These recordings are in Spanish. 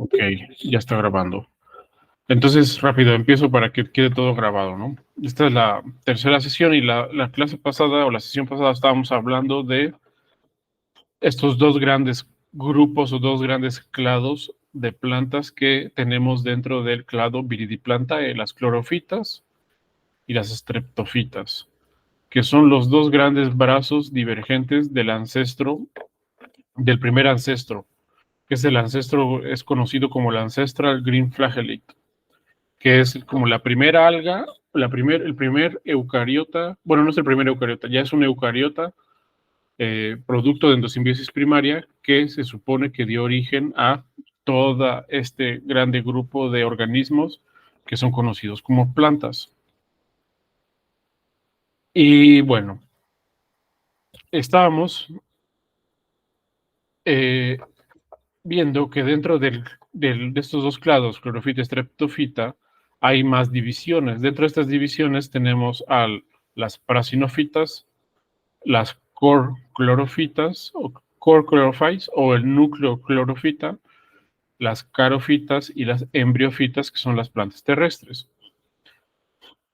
Ok, ya está grabando. Entonces, rápido, empiezo para que quede todo grabado, ¿no? Esta es la tercera sesión y la clase pasada o la sesión pasada estábamos hablando de estos dos grandes grupos o dos grandes clados de plantas que tenemos dentro del clado Viridiplantae, las clorofitas y las streptofitas, que son los dos grandes brazos divergentes del primer ancestro, que es el ancestro, es conocido como el Ancestral Green Flagellate, que es como la primera alga, el primer eucariota, bueno, no es el primer eucariota, ya es un eucariota producto de endosimbiosis primaria que se supone que dio origen a todo este grande grupo de organismos que son conocidos como plantas. Y bueno, estábamos viendo que dentro de estos dos clados, clorofita y streptofita, hay más divisiones. Dentro de estas divisiones tenemos las prasinófitas, las core clorofitas o core chlorophytes o el núcleo clorofita, las carofitas y las embriofitas, que son las plantas terrestres.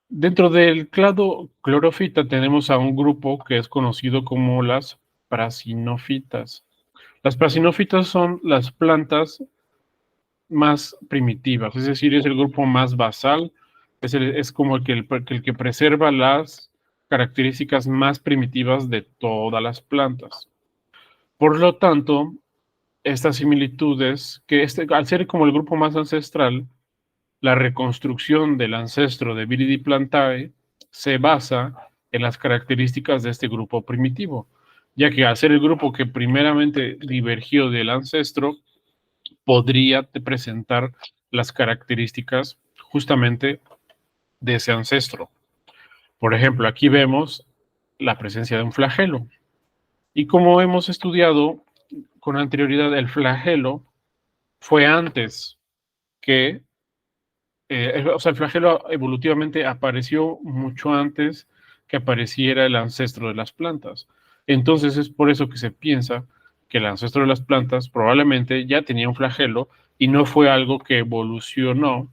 Dentro del clado clorofita tenemos a un grupo que es conocido como las prasinófitas. Las prasinófitas son las plantas más primitivas, es decir, es el grupo más basal, es como el que preserva las características más primitivas de todas las plantas. Por lo tanto, estas similitudes, al ser como el grupo más ancestral, la reconstrucción del ancestro de Viridiplantae se basa en las características de este grupo primitivo, ya que al ser el grupo que primeramente divergió del ancestro, podría presentar las características justamente de ese ancestro. Por ejemplo, aquí vemos la presencia de un flagelo. Y como hemos estudiado con anterioridad, el flagelo fue antes que, o sea, el flagelo evolutivamente apareció mucho antes que apareciera el ancestro de las plantas. Entonces es por eso que se piensa que el ancestro de las plantas probablemente ya tenía un flagelo y no fue algo que evolucionó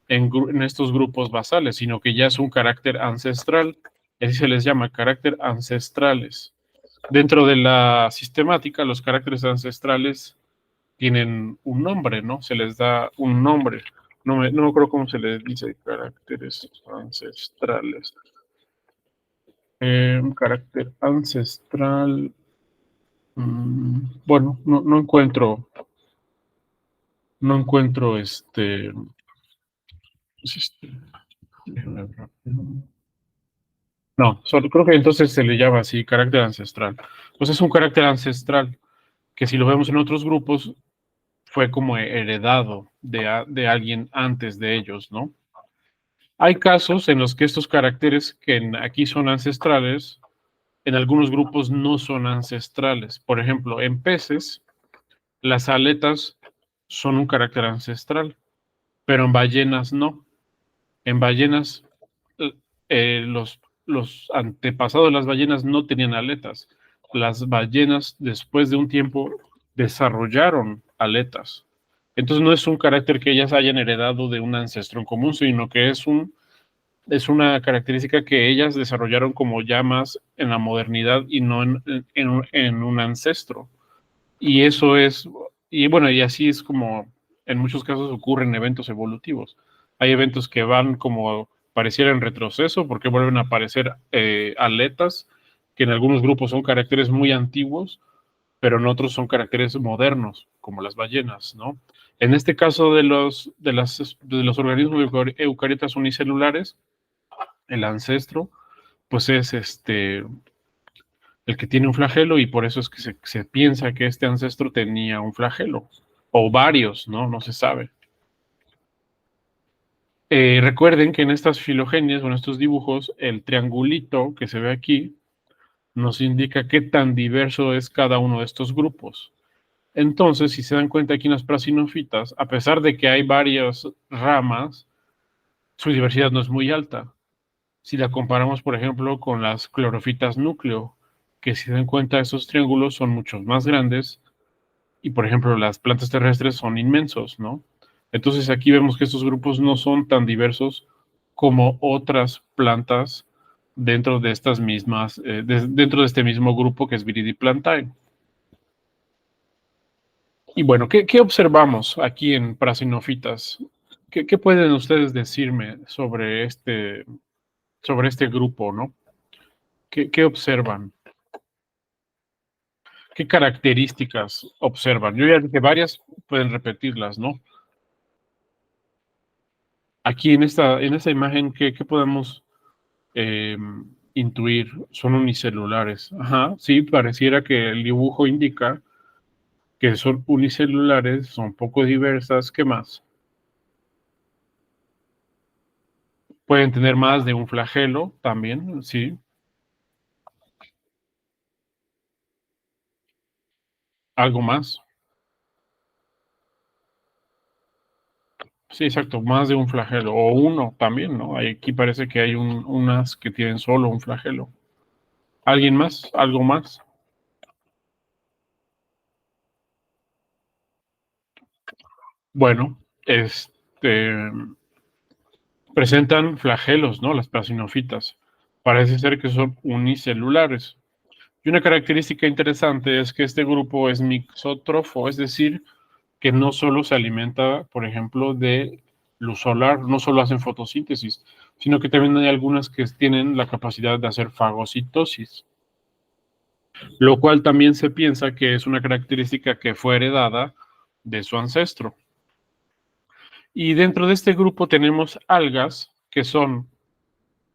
en estos grupos basales, sino que ya es un carácter ancestral. Así se les llama, carácter ancestrales. Dentro de la sistemática, los caracteres ancestrales tienen un nombre, ¿no? Se les da un nombre. No me acuerdo cómo se les dice caracteres ancestrales. Un carácter ancestral. Bueno, no encuentro. No encuentro no, solo creo que entonces se le llama así carácter ancestral. Pues es un carácter ancestral que si lo vemos en otros grupos fue como heredado de alguien antes de ellos, ¿no? Hay casos en los que estos caracteres que aquí son ancestrales, en algunos grupos no son ancestrales. Por ejemplo, en peces, las aletas son un carácter ancestral, pero en ballenas no. En ballenas, los antepasados de las ballenas no tenían aletas. Las ballenas, después de un tiempo, desarrollaron aletas. Entonces no es un carácter que ellas hayan heredado de un ancestro en común, sino que es una característica que ellas desarrollaron como ya más en la modernidad y no en un ancestro. Y eso es, y bueno, y así es como en muchos casos ocurren eventos evolutivos. Hay eventos que van como pareciera en retroceso porque vuelven a aparecer aletas que en algunos grupos son caracteres muy antiguos, pero en otros son caracteres modernos, como las ballenas, ¿no? En este caso de los organismos eucariotas unicelulares, el ancestro, pues es el que tiene un flagelo y por eso es que se piensa que este ancestro tenía un flagelo, o varios, ¿no? No se sabe. Recuerden que en estas filogenias o en estos dibujos, el triangulito que se ve aquí nos indica qué tan diverso es cada uno de estos grupos. Entonces, si se dan cuenta aquí en las prasinófitas, a pesar de que hay varias ramas, su diversidad no es muy alta. Si la comparamos, por ejemplo, con las clorofitas núcleo, que si se dan cuenta, estos triángulos son mucho más grandes y, por ejemplo, las plantas terrestres son inmensos, ¿no? Entonces aquí vemos que estos grupos no son tan diversos como otras plantas dentro de estas mismas, dentro de este mismo grupo que es Viridiplantae. Y bueno, ¿qué observamos aquí en Prasinophytas? ¿Qué pueden ustedes decirme sobre este grupo, ¿no? ¿Qué observan? ¿Qué características observan? Yo ya dije varias, pueden repetirlas, ¿no? Aquí en esta imagen, ¿qué podemos intuir? Son unicelulares. Ajá, sí, pareciera que el dibujo indica que son unicelulares, son poco diversas. ¿Qué más? Pueden tener más de un flagelo también, sí. Algo más. Sí, exacto, más de un flagelo. O uno también, ¿no? Aquí parece que hay unas que tienen solo un flagelo. ¿Alguien más? ¿Algo más? Bueno, presentan flagelos, ¿no? Las plasinofitas. Parece ser que son unicelulares. Y una característica interesante es que este grupo es mixótrofo, es decir, que no solo se alimenta, por ejemplo, de luz solar, no solo hacen fotosíntesis, sino que también hay algunas que tienen la capacidad de hacer fagocitosis, lo cual también se piensa que es una característica que fue heredada de su ancestro. Y dentro de este grupo tenemos algas que son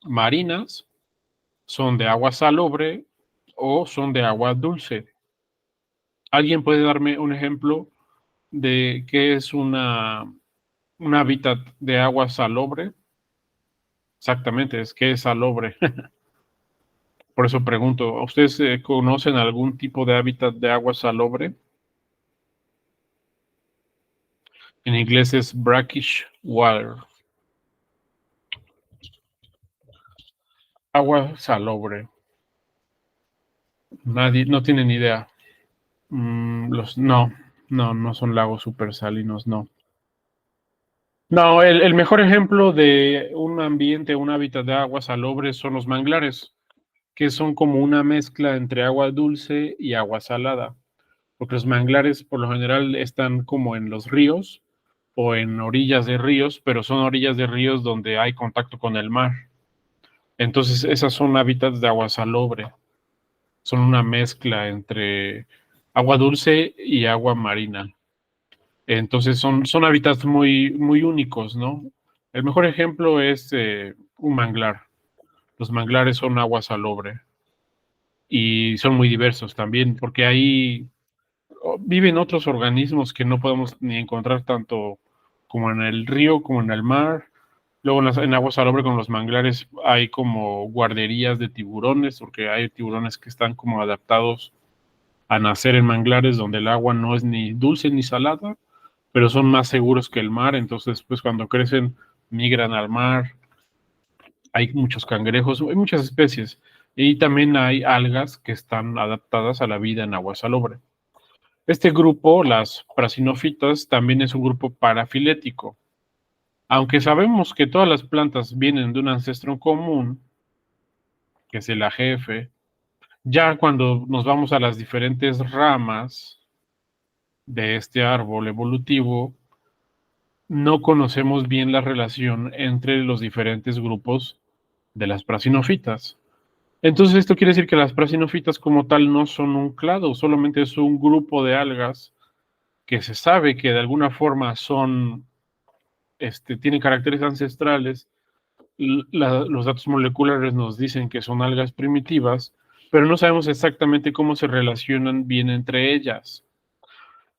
marinas, son de agua salobre o son de agua dulce. ¿Alguien puede darme un ejemplo de qué es un hábitat de agua salobre? Exactamente, es que es salobre. Por eso pregunto, ¿ustedes conocen algún tipo de hábitat de agua salobre? En inglés es brackish water. Agua salobre. Nadie, no tiene ni idea. No son lagos supersalinos, no. No, el mejor ejemplo de un ambiente, un hábitat de agua salobre son los manglares, que son como una mezcla entre agua dulce y agua salada, porque los manglares por lo general están como en los ríos o en orillas de ríos, pero son orillas de ríos donde hay contacto con el mar. Entonces, esas son hábitats de agua salobre, son una mezcla entre agua dulce y agua marina. Entonces, son hábitats muy únicos, ¿no? El mejor ejemplo es un manglar. Los manglares son agua salobre y son muy diversos también, porque ahí viven otros organismos que no podemos ni encontrar tanto como en el río, como en el mar. Luego en agua salobre con los manglares hay como guarderías de tiburones, porque hay tiburones que están como adaptados a nacer en manglares donde el agua no es ni dulce ni salada, pero son más seguros que el mar. Entonces, pues cuando crecen, migran al mar. Hay muchos cangrejos, hay muchas especies. Y también hay algas que están adaptadas a la vida en agua salobre. Este grupo, las prasinófitas, también es un grupo parafilético. Aunque sabemos que todas las plantas vienen de un ancestro común, que es el AGF, ya cuando nos vamos a las diferentes ramas de este árbol evolutivo, no conocemos bien la relación entre los diferentes grupos de las prasinófitas. Entonces esto quiere decir que las prasinófitas como tal no son un clado, solamente es un grupo de algas que se sabe que de alguna forma tienen caracteres ancestrales. Los datos moleculares nos dicen que son algas primitivas, pero no sabemos exactamente cómo se relacionan bien entre ellas.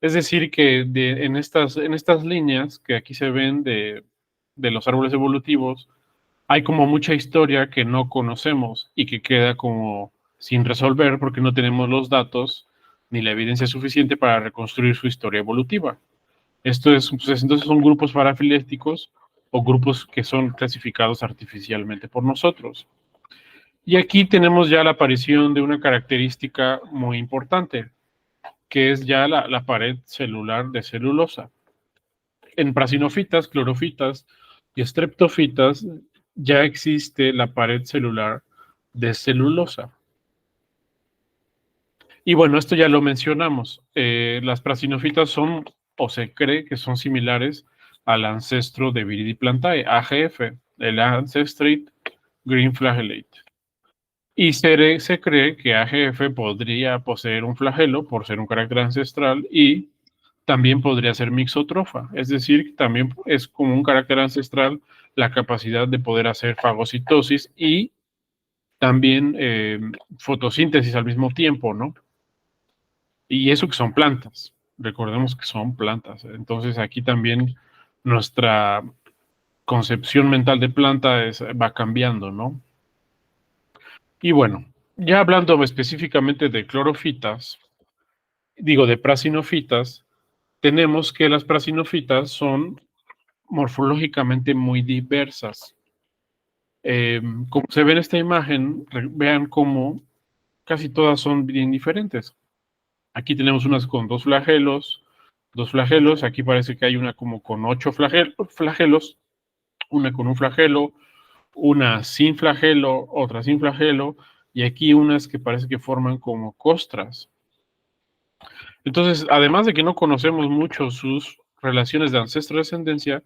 Es decir, que en estas líneas que aquí se ven de los árboles evolutivos, hay como mucha historia que no conocemos y que queda como sin resolver porque no tenemos los datos ni la evidencia suficiente para reconstruir su historia evolutiva. Entonces son grupos parafiléticos o grupos que son clasificados artificialmente por nosotros. Y aquí tenemos ya la aparición de una característica muy importante, que es ya la pared celular de celulosa. En prasinofitas, clorofitas y streptofitas ya existe la pared celular de celulosa. Y bueno, esto ya lo mencionamos. Las prasinofitas son, o se cree que son similares al ancestro de Viridiplantae, AGF, el Ancestral Green Flagellate. Y se cree que AGF podría poseer un flagelo por ser un carácter ancestral y también podría ser mixotrofa, es decir, también es como un carácter ancestral la capacidad de poder hacer fagocitosis y también fotosíntesis al mismo tiempo, ¿no? Y eso que son plantas, recordemos que son plantas. Entonces aquí también nuestra concepción mental de planta va cambiando, ¿no? Y bueno, ya hablando específicamente de clorofitas, digo de prasinofitas, tenemos que las prasinofitas son morfológicamente muy diversas. Como se ve en esta imagen, vean cómo casi todas son bien diferentes. Aquí tenemos unas con dos flagelos, aquí parece que hay una como con 8 flagelos, una con un flagelo, una sin flagelo, otra sin flagelo, y aquí unas que parece que forman como costras. Entonces, además de que no conocemos mucho sus relaciones de ancestro-descendencia,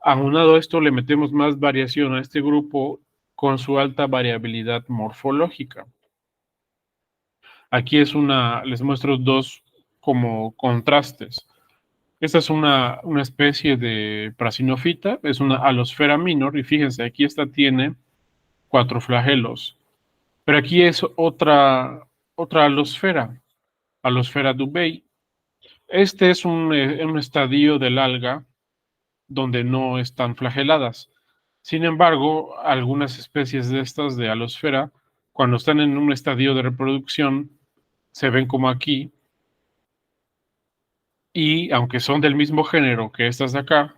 aunado a esto le metemos más variación a este grupo con su alta variabilidad morfológica. Aquí les muestro dos como contrastes. Esta es una especie de prasinofita, es una alosfera minor, y fíjense, aquí esta tiene 4 flagelos. Pero aquí es otra alosfera Dubey. Este es un estadio del alga donde no están flageladas. Sin embargo, algunas especies de estas de alosfera, cuando están en un estadio de reproducción, se ven como aquí, y aunque son del mismo género que estas de acá,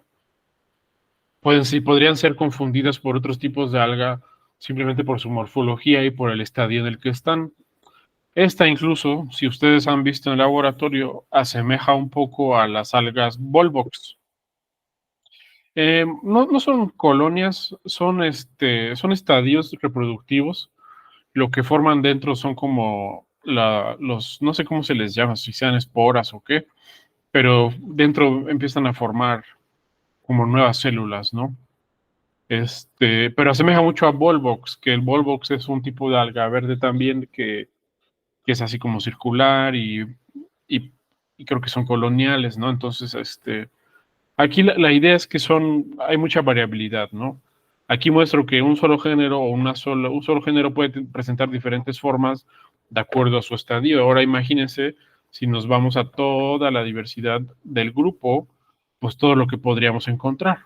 podrían ser confundidas por otros tipos de alga simplemente por su morfología y por el estadio en el que están. Esta incluso, si ustedes han visto en el laboratorio, asemeja un poco a las algas Volvox. No son colonias, son estadios reproductivos. Lo que forman dentro son como no sé cómo se les llama, si sean esporas o qué, pero dentro empiezan a formar como nuevas células, ¿no? Pero asemeja mucho a Volvox, que el Volvox es un tipo de alga verde también que es así como circular y, y creo que son coloniales, ¿no? Entonces, aquí la idea es que hay mucha variabilidad, ¿no? Aquí muestro que un solo género o un solo género puede presentar diferentes formas de acuerdo a su estadio. Ahora imagínense si nos vamos a toda la diversidad del grupo, pues todo lo que podríamos encontrar.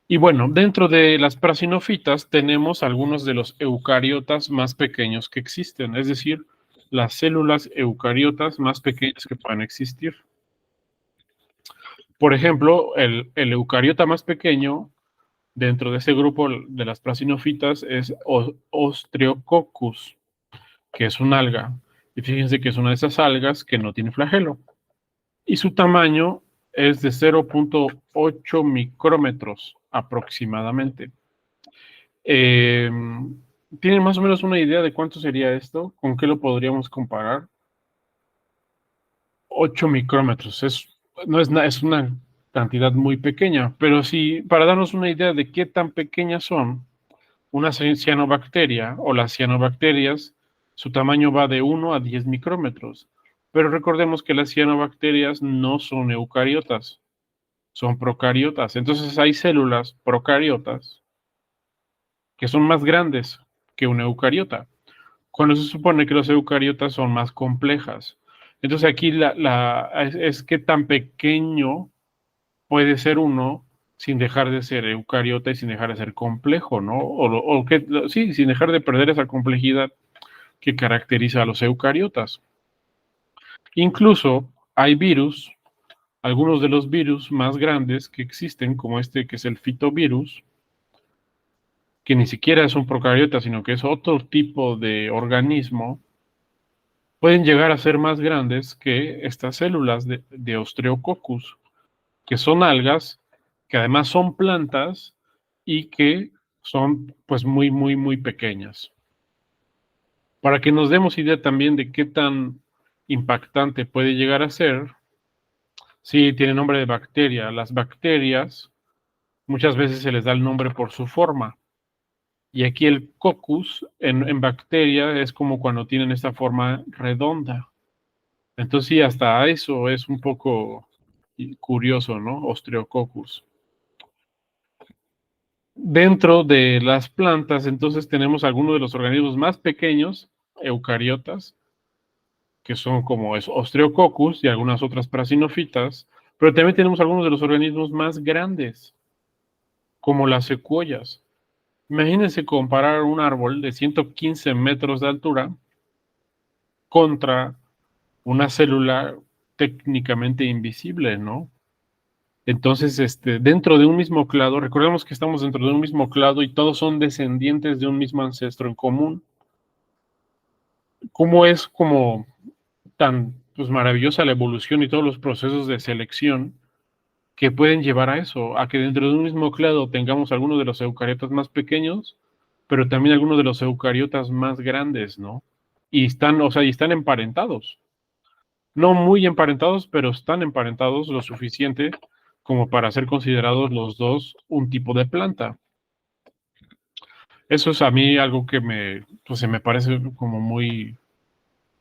Y bueno, dentro de las prasinofitas tenemos algunos de los eucariotas más pequeños que existen, es decir, las células eucariotas más pequeñas que puedan existir. Por ejemplo, el eucariota más pequeño dentro de ese grupo de las prasinofitas es Ostriococcus, que es un alga. Y fíjense que es una de esas algas que no tiene flagelo. Y su tamaño es de 0.8 micrómetros aproximadamente. ¿Tienen más o menos una idea de cuánto sería esto? ¿Con qué lo podríamos comparar? 8 micrómetros. Es una cantidad muy pequeña, pero sí, para darnos una idea de qué tan pequeñas son, una cianobacteria o las cianobacterias, su tamaño va de 1 a 10 micrómetros. Pero recordemos que las cianobacterias no son eucariotas, son procariotas. Entonces hay células procariotas que son más grandes que una eucariota, cuando se supone que los eucariotas son más complejas. Entonces aquí es que tan pequeño puede ser uno sin dejar de ser eucariota y sin dejar de ser complejo, ¿no? Sí, sin dejar de perder esa complejidad que caracteriza a los eucariotas. Incluso hay virus, algunos de los virus más grandes que existen, como este que es el fitovirus, que ni siquiera es un procariota, sino que es otro tipo de organismo, pueden llegar a ser más grandes que estas células de Ostriococcus, que son algas, que además son plantas y que son pues muy, muy, muy pequeñas. Para que nos demos idea también de qué tan impactante puede llegar a ser, sí, tiene nombre de bacteria. Las bacterias muchas veces se les da el nombre por su forma. Y aquí el coccus en bacteria es como cuando tienen esta forma redonda. Entonces sí, hasta eso es un poco curioso, ¿no? Ostriococcus. Dentro de las plantas, entonces tenemos algunos de los organismos más pequeños, eucariotas, que son como es Ostriococcus y algunas otras prasinofitas, pero también tenemos algunos de los organismos más grandes, como las secuoyas. Imagínense comparar un árbol de 115 metros de altura contra una célula técnicamente invisible, ¿no? Entonces, dentro de un mismo clado, recordemos que estamos dentro de un mismo clado y todos son descendientes de un mismo ancestro en común. ¿Cómo es como tan pues, maravillosa la evolución y todos los procesos de selección que pueden llevar a eso, a que dentro de un mismo clado tengamos algunos de los eucariotas más pequeños, pero también algunos de los eucariotas más grandes, ¿no? Y están, o sea, y están emparentados. No muy emparentados, pero están emparentados lo suficiente como para ser considerados los dos un tipo de planta. Eso es a mí algo que pues, se me parece como muy,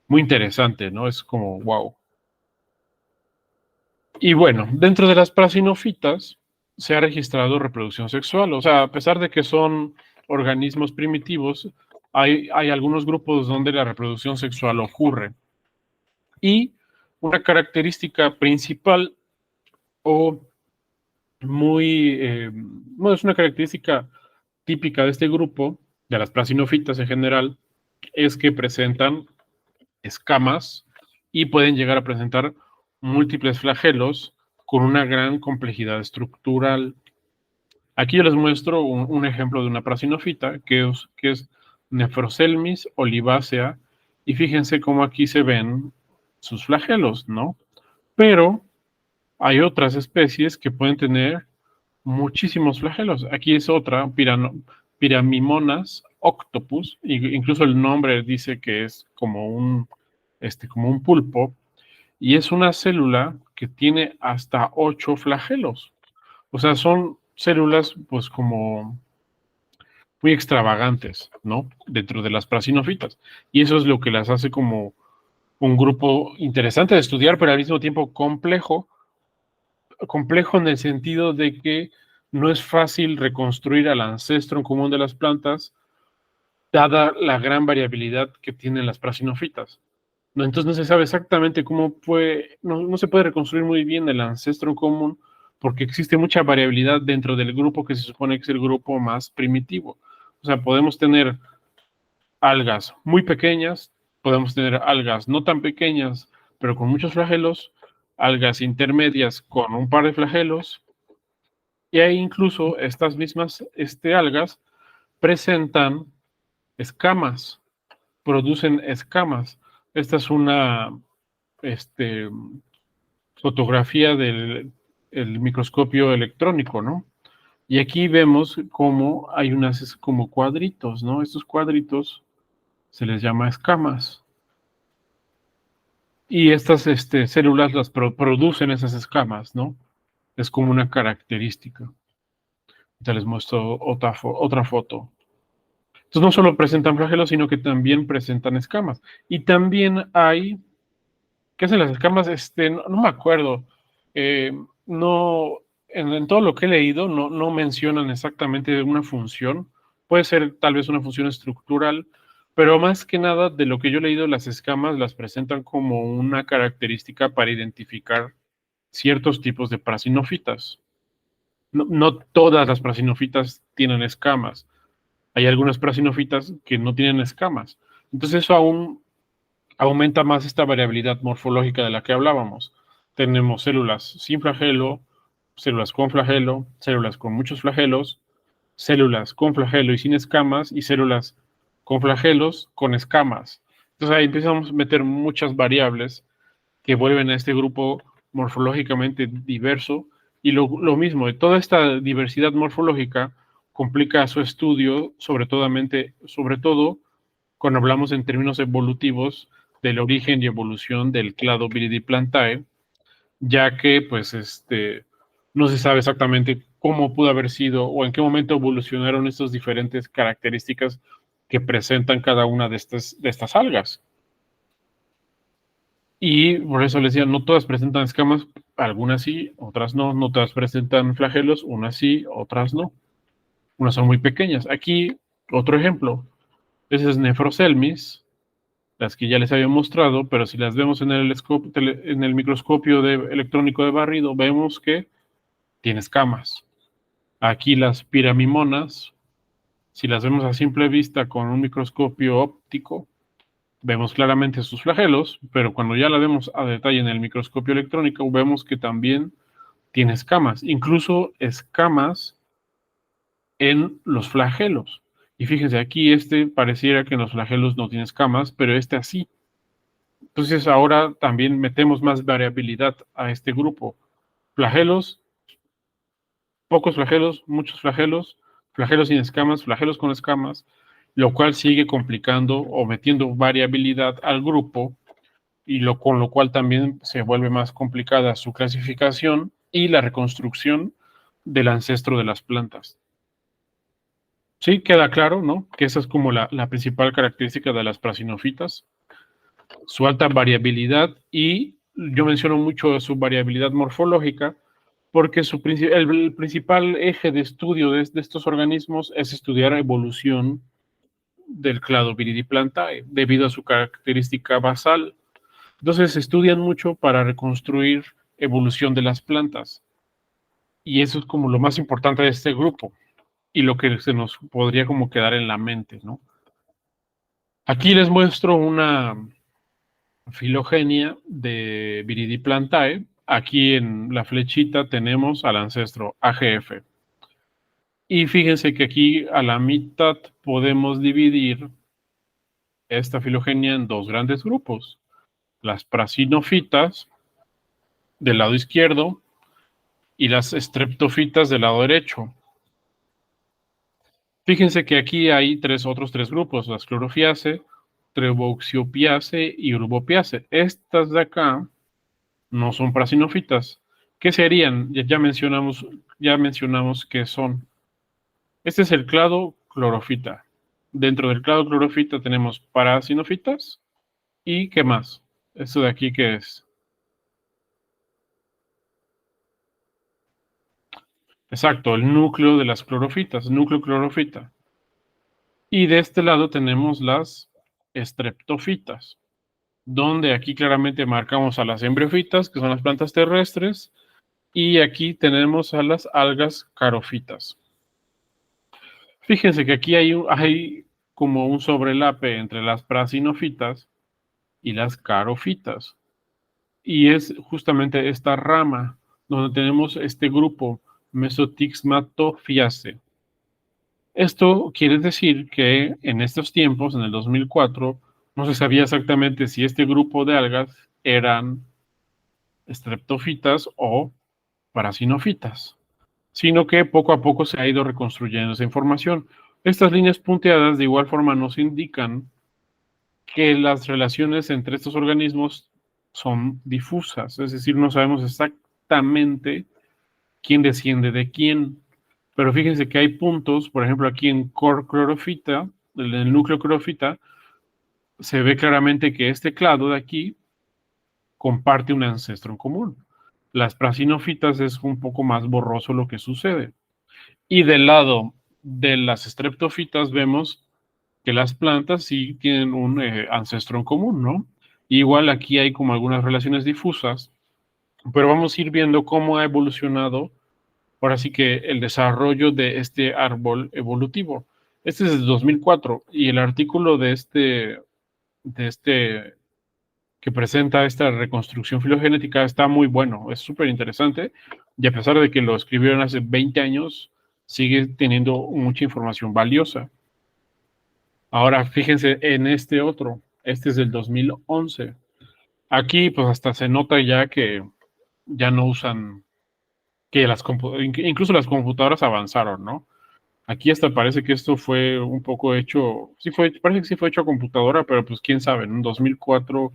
muy interesante, ¿no? Es como, wow. Y bueno, dentro de las prasinofitas se ha registrado reproducción sexual. O sea, a pesar de que son organismos primitivos, hay algunos grupos donde la reproducción sexual ocurre. Y una característica principal o bueno, es una característica típica de este grupo, de las prasinofitas en general, es que presentan escamas y pueden llegar a presentar múltiples flagelos con una gran complejidad estructural. Aquí yo les muestro un ejemplo de una prasinofita que es Nephroselmis olivacea y fíjense cómo aquí se ven sus flagelos, ¿no? Pero hay otras especies que pueden tener muchísimos flagelos. Aquí es otra, Pyramimonas octopus, incluso el nombre dice que es como un pulpo, y es una célula que tiene hasta 8 flagelos. O sea, son células pues como muy extravagantes, ¿no? Dentro de las prasinofitas. Y eso es lo que las hace como un grupo interesante de estudiar, pero al mismo tiempo complejo. Complejo en el sentido de que no es fácil reconstruir al ancestro en común de las plantas, dada la gran variabilidad que tienen las prasinofitas. ¿No? Entonces no se sabe exactamente cómo no se puede reconstruir muy bien el ancestro en común porque existe mucha variabilidad dentro del grupo que se supone que es el grupo más primitivo. O sea, podemos tener algas muy pequeñas, podemos tener algas no tan pequeñas, pero con muchos flagelos, algas intermedias con un par de flagelos, y ahí incluso estas mismas algas presentan escamas, producen escamas. Esta es una este, fotografía del el microscopio electrónico, ¿no? Y aquí vemos cómo hay unas como cuadritos, ¿no? Estos cuadritos se les llama escamas. Y estas células las producen esas escamas, ¿no? Es como una característica. Ya les muestro otra foto. Entonces no solo presentan flagelos, sino que también presentan escamas. Y también ¿qué hacen las escamas? No me acuerdo. Eh, no, en todo lo que he leído no mencionan exactamente una función. Puede ser tal vez una función estructural, pero más que nada de lo que yo he leído, las escamas las presentan como una característica para identificar ciertos tipos de prasinofitas. No todas las prasinofitas tienen escamas. Hay algunas prasinofitas que no tienen escamas. Entonces eso aún aumenta más esta variabilidad morfológica de la que hablábamos. Tenemos células sin flagelo, células con flagelo, células con muchos flagelos, células con flagelo y sin escamas, y células con flagelos con escamas. Entonces ahí empezamos a meter muchas variables que vuelven a este grupo morfológicamente diverso. Y lo mismo, toda esta diversidad morfológica complica su estudio, sobre todo cuando hablamos en términos evolutivos del origen y evolución del clado Viridiplantae, ya que pues no se sabe exactamente cómo pudo haber sido o en qué momento evolucionaron estas diferentes características que presentan cada una de estas algas. Y por eso les decía, no todas presentan escamas, algunas sí, otras no, no todas presentan flagelos, unas sí, otras no. Unas son muy pequeñas. Aquí, otro ejemplo, ese es Nephroselmis, las que ya les había mostrado, pero si las vemos en el microscopio electrónico de barrido, vemos que tiene escamas. Aquí las piramimonas, si las vemos a simple vista con un microscopio óptico, vemos claramente sus flagelos, pero cuando ya la vemos a detalle en el microscopio electrónico, vemos que también tiene escamas, incluso escamas en los flagelos. Y fíjense, aquí pareciera que en los flagelos no tiene escamas, pero así. Entonces ahora también metemos más variabilidad a este grupo. Flagelos, pocos flagelos, muchos flagelos, flagelos sin escamas, flagelos con escamas, lo cual sigue complicando o metiendo variabilidad al grupo y con lo cual también se vuelve más complicada su clasificación y la reconstrucción del ancestro de las plantas. Sí, queda claro, ¿no? Que esa es como la principal característica de las prasinofitas, su alta variabilidad, y yo menciono mucho su variabilidad morfológica porque el principal eje de estudio de estos organismos es estudiar la evolución del clado Viridiplantae debido a su característica basal. Entonces se estudian mucho para reconstruir evolución de las plantas. Y eso es como lo más importante de este grupo y lo que se nos podría como quedar en la mente, ¿no? Aquí les muestro una filogenia de Viridiplantae. Aquí en la flechita tenemos al ancestro AGF. Y fíjense que aquí a la mitad podemos dividir esta filogenia en dos grandes grupos. Las prasinofitas del lado izquierdo y las streptofitas del lado derecho. Fíjense que aquí hay otros tres grupos, las clorofiaceae, Treboxiopiaceae y Urbopiaceae. Estas de acá no son prasinofitas. ¿Qué serían? Ya mencionamos qué son. Este es el clado clorofita. Dentro del clado clorofita tenemos parasinofitas y ¿qué más? Esto de aquí, ¿qué es? Exacto, el núcleo de las clorofitas, núcleo clorofita. Y de este lado tenemos las streptofitas, donde aquí claramente marcamos a las embriofitas, que son las plantas terrestres, y aquí tenemos a las algas carofitas. Fíjense que aquí hay como un sobrelape entre las prasinofitas y las carofitas. Y es justamente esta rama donde tenemos este grupo Mesotixmatophyaceae. Esto quiere decir que en estos tiempos, en el 2004, no se sabía exactamente si este grupo de algas eran streptofitas o parasinofitas, sino que poco a poco se ha ido reconstruyendo esa información. Estas líneas punteadas de igual forma nos indican que las relaciones entre estos organismos son difusas, es decir, no sabemos exactamente quién desciende de quién. Pero fíjense que hay puntos, por ejemplo, aquí en core clorofita, en el núcleo clorofita, se ve claramente que este clado de aquí comparte un ancestro en común. Las prasinofitas es un poco más borroso lo que sucede. Y del lado de las streptofitas vemos que las plantas sí tienen un ancestro en común, ¿no? Igual aquí hay como algunas relaciones difusas, pero vamos a ir viendo cómo ha evolucionado ahora sí que el desarrollo de este árbol evolutivo. Este es de 2004 y el artículo que presenta esta reconstrucción filogenética está muy bueno, es súper interesante y a pesar de que lo escribieron hace 20 años, sigue teniendo mucha información valiosa. Ahora fíjense en este otro. Este es del 2011. Aquí, pues hasta se nota ya que ya no usan, que incluso las computadoras avanzaron, ¿no? Aquí hasta parece que esto fue un poco hecho, parece que sí fue hecho a computadora, pero pues quién sabe, en 2004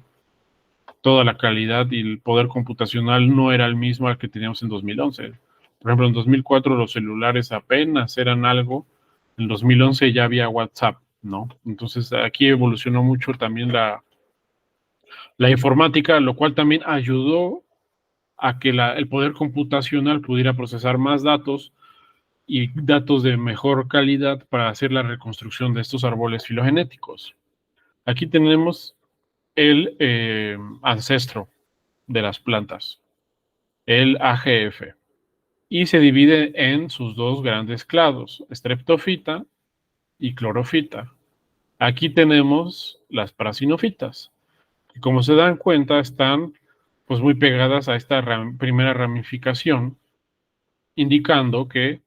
toda la calidad y el poder computacional no era el mismo al que teníamos en 2011. Por ejemplo, en 2004 los celulares apenas eran algo, en 2011 ya había WhatsApp, ¿no? Entonces aquí evolucionó mucho también la informática, lo cual también ayudó a que el poder computacional pudiera procesar más datos y datos de mejor calidad para hacer la reconstrucción de estos árboles filogenéticos. Aquí tenemos el ancestro de las plantas, el AGF, y se divide en sus dos grandes clados, streptofita y clorofita. Aquí tenemos las parasinofitas, que como se dan cuenta están pues muy pegadas a esta primera ramificación, indicando que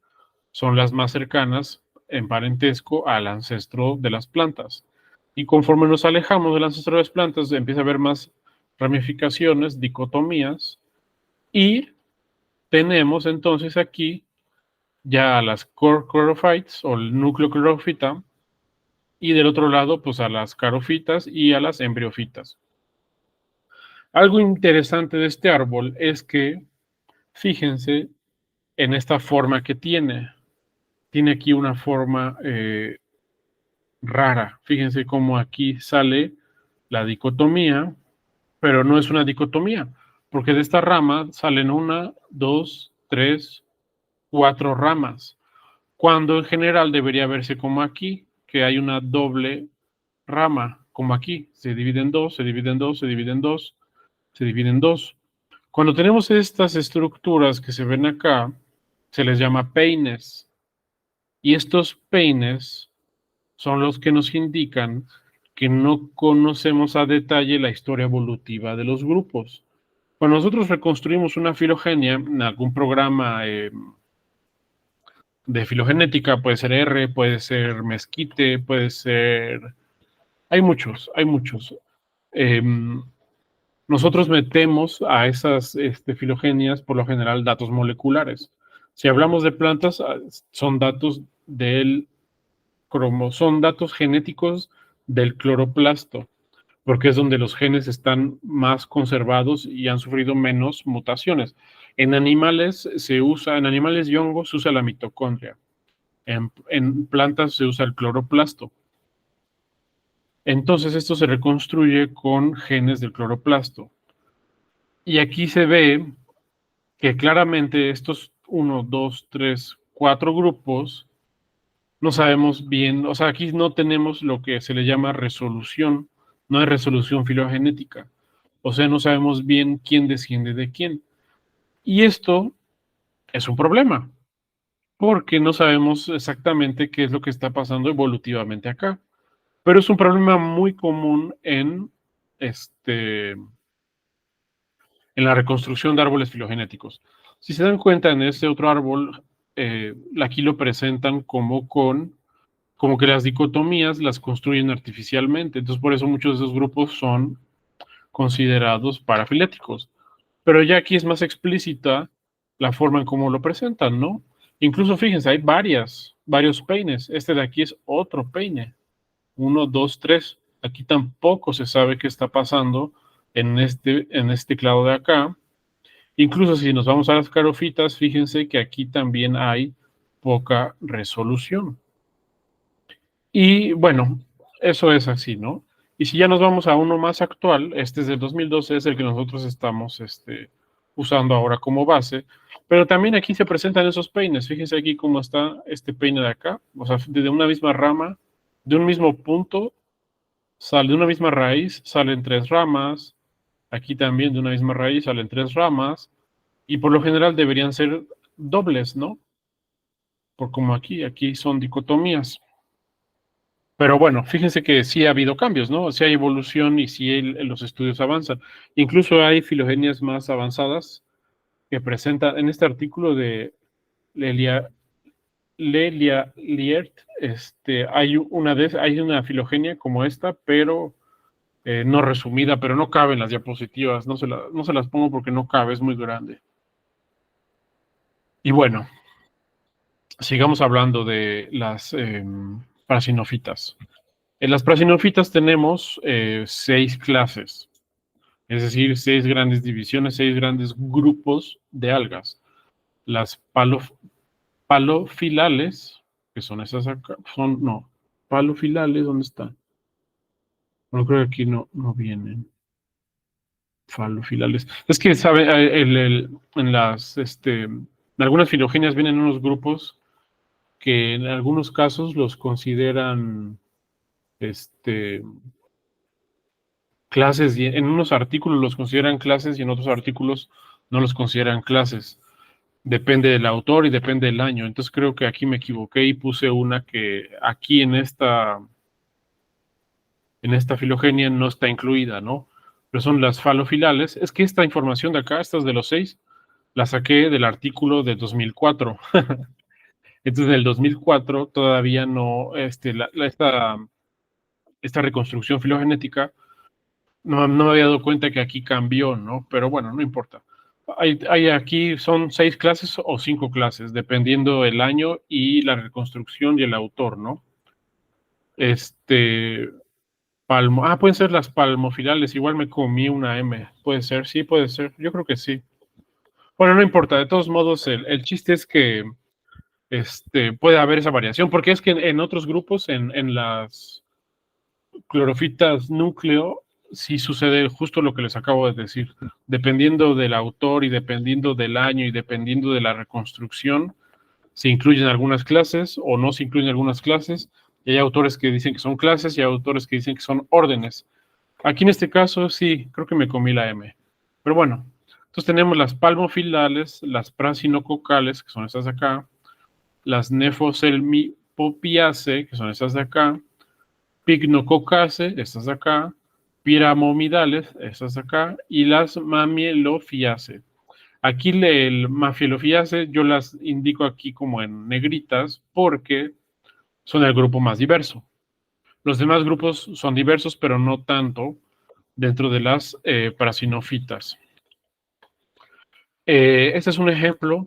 son las más cercanas en parentesco al ancestro de las plantas. Y conforme nos alejamos del ancestro de las plantas, empieza a haber más ramificaciones, dicotomías, y tenemos entonces aquí ya a las core chlorophytes o el núcleo clorofita, y del otro lado, pues a las carofitas y a las embriofitas. Algo interesante de este árbol es que, fíjense en esta forma que tiene. Tiene aquí una forma rara. Fíjense cómo aquí sale la dicotomía, pero no es una dicotomía, porque de esta rama salen 1, 2, 3, 4 ramas, cuando en general debería verse como aquí, que hay una doble rama, como aquí, se divide en dos, se divide en dos, se divide en dos, se divide en dos. Cuando tenemos estas estructuras que se ven acá, se les llama peines, y estos peines son los que nos indican que no conocemos a detalle la historia evolutiva de los grupos. Cuando nosotros reconstruimos una filogenia en algún programa de filogenética, puede ser R, puede ser Mesquite, puede ser... Hay muchos, hay muchos. Eh, Nosotros metemos a esas filogenias, por lo general, datos moleculares. Si hablamos de plantas, son datos son datos genéticos del cloroplasto, porque es donde los genes están más conservados y han sufrido menos mutaciones. En animales en animales y hongos se usa la mitocondria. En plantas se usa el cloroplasto. Entonces esto se reconstruye con genes del cloroplasto. Y aquí se ve que claramente estos 1, 2, 3, 4 grupos no sabemos bien, o sea, aquí no tenemos lo que se le llama resolución, no hay resolución filogenética, o sea, no sabemos bien quién desciende de quién. Y esto es un problema, porque no sabemos exactamente qué es lo que está pasando evolutivamente acá. Pero es un problema muy común en la reconstrucción de árboles filogenéticos. Si se dan cuenta, en este otro árbol, aquí lo presentan como que las dicotomías las construyen artificialmente. Entonces, por eso muchos de esos grupos son considerados parafiléticos. Pero ya aquí es más explícita la forma en cómo lo presentan, ¿no? Incluso, fíjense, hay varios peines. Este de aquí es otro peine. 1, 2, 3. Aquí tampoco se sabe qué está pasando en este clado de acá. Incluso si nos vamos a las carofitas, fíjense que aquí también hay poca resolución. Y bueno, eso es así, ¿no? Y si ya nos vamos a uno más actual, este es del 2012, es el que nosotros estamos usando ahora como base, pero también aquí se presentan esos peines. Fíjense aquí cómo está este peine de acá, o sea, de una misma rama, de un mismo punto, sale de una misma raíz, salen 3 ramas, aquí también de una misma raíz salen 3 ramas, y por lo general deberían ser dobles, ¿no? Por como aquí son dicotomías. Pero bueno, fíjense que sí ha habido cambios, ¿no? Sí hay evolución y sí los estudios avanzan. Incluso hay filogenias más avanzadas que presentan en este artículo de Lelia Liert, hay una filogenia como esta, pero no resumida, pero no cabe en las diapositivas, no se las pongo porque no cabe, es muy grande. Y bueno, sigamos hablando de las prasinofitas. En las prasinofitas tenemos 6 clases, es decir, 6 grandes divisiones, 6 grandes grupos de algas. Las palofilales, que son esas acá, palofilales, ¿dónde están? Bueno, creo que aquí no vienen. Falofilales. Es que, ¿sabe? En algunas filogenias vienen unos grupos que en algunos casos los consideran clases, y en unos artículos los consideran clases y en otros artículos no los consideran clases. Depende del autor y depende del año. Entonces creo que aquí me equivoqué y puse una que aquí en esta filogenia no está incluida, ¿no? Pero son las falofilales. Es que esta información de acá, estas de los 6, la saqué del artículo de 2004. Entonces, en el 2004 todavía no, esta reconstrucción filogenética, no me había dado cuenta que aquí cambió, ¿no? Pero bueno, no importa. Hay aquí, son 6 clases o 5 clases, dependiendo el año y la reconstrucción y el autor, ¿no? Pueden ser las palmofilales, igual me comí una M. Puede ser, sí, puede ser. Yo creo que sí. Bueno, no importa, de todos modos, el chiste es que puede haber esa variación, porque es que en otros grupos, en las clorofitas núcleo, sí sucede justo lo que les acabo de decir. Dependiendo del autor y dependiendo del año y dependiendo de la reconstrucción, se incluyen algunas clases o no se incluyen algunas clases. Y hay autores que dicen que son clases y hay autores que dicen que son órdenes. Aquí en este caso sí, creo que me comí la M. Pero bueno, entonces tenemos las palmofilales, las prasinococales, que son estas de acá, las nefoselmipopiaceae, que son estas de acá, pignococcacea, estas de acá, piramomidales, estas de acá, y las mamielofiaceae. Aquí el mamielofiaceae yo las indico aquí como en negritas porque son el grupo más diverso. Los demás grupos son diversos, pero no tanto dentro de las prasinofitas. Este es un ejemplo,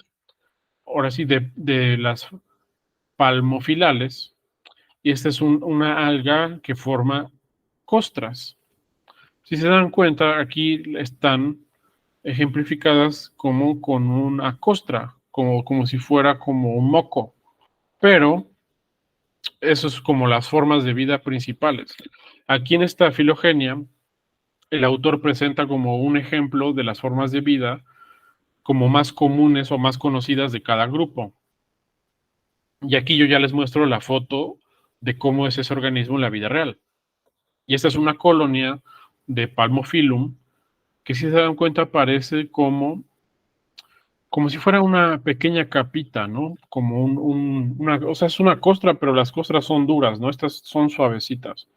ahora sí, de las palmofilales. Y esta es una alga que forma costras. Si se dan cuenta, aquí están ejemplificadas como con una costra, como si fuera como un moco. Pero eso es como las formas de vida principales. Aquí en esta filogenia, el autor presenta como un ejemplo de las formas de vida como más comunes o más conocidas de cada grupo. Y aquí yo ya les muestro la foto de cómo es ese organismo en la vida real. Y esta es una colonia de Palmophyllum que, si se dan cuenta, parece como si fuera una pequeña capita, ¿no? Como o sea, es una costra, pero las costras son duras, ¿no? Estas son suavecitas.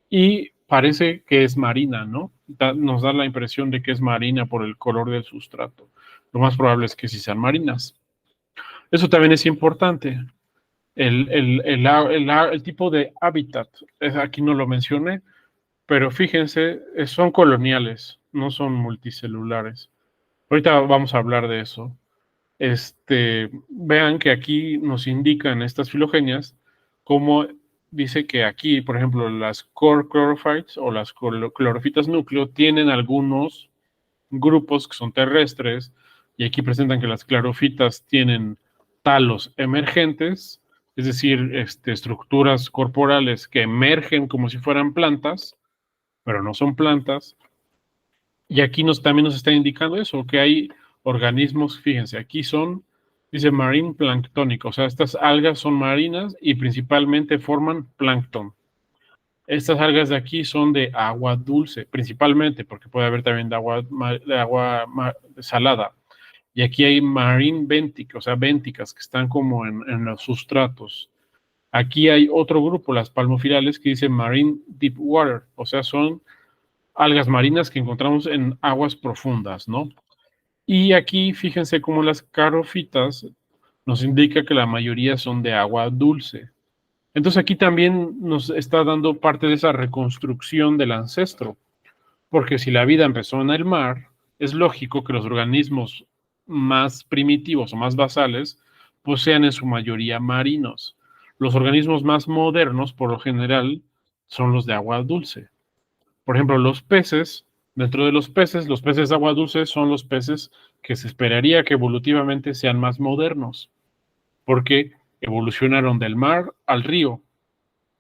Y parece que es marina, ¿no? Nos da la impresión de que es marina por el color del sustrato. Lo más probable es que sí sean marinas. Eso también es importante. El tipo de hábitat, aquí no lo mencioné, pero fíjense, son coloniales, no son multicelulares. Ahorita vamos a hablar de eso. Vean que aquí nos indican estas filogenias cómo dice que aquí, por ejemplo, las core chlorophytes o las clorofitas núcleo tienen algunos grupos que son terrestres, y aquí presentan que las clorofitas tienen talos emergentes, es decir, estructuras corporales que emergen como si fueran plantas, pero no son plantas. Y aquí también nos está indicando eso, que hay organismos, fíjense, aquí dice marine planctónico, o sea, estas algas son marinas y principalmente forman plancton. Estas algas de aquí son de agua dulce, principalmente, porque puede haber también de agua salada. Y aquí hay marine bentic, o sea, bénticas, que están como en los sustratos. Aquí hay otro grupo, las palmofilales, que dice marine deep water, o sea, son algas marinas que encontramos en aguas profundas, ¿no? Y aquí fíjense cómo las carofitas nos indica que la mayoría son de agua dulce. Entonces aquí también nos está dando parte de esa reconstrucción del ancestro. Porque si la vida empezó en el mar, es lógico que los organismos más primitivos o más basales pues sean en su mayoría marinos. Los organismos más modernos, por lo general, son los de agua dulce. Por ejemplo, los peces, dentro de los peces de agua dulce son los peces que se esperaría que evolutivamente sean más modernos, porque evolucionaron del mar al río.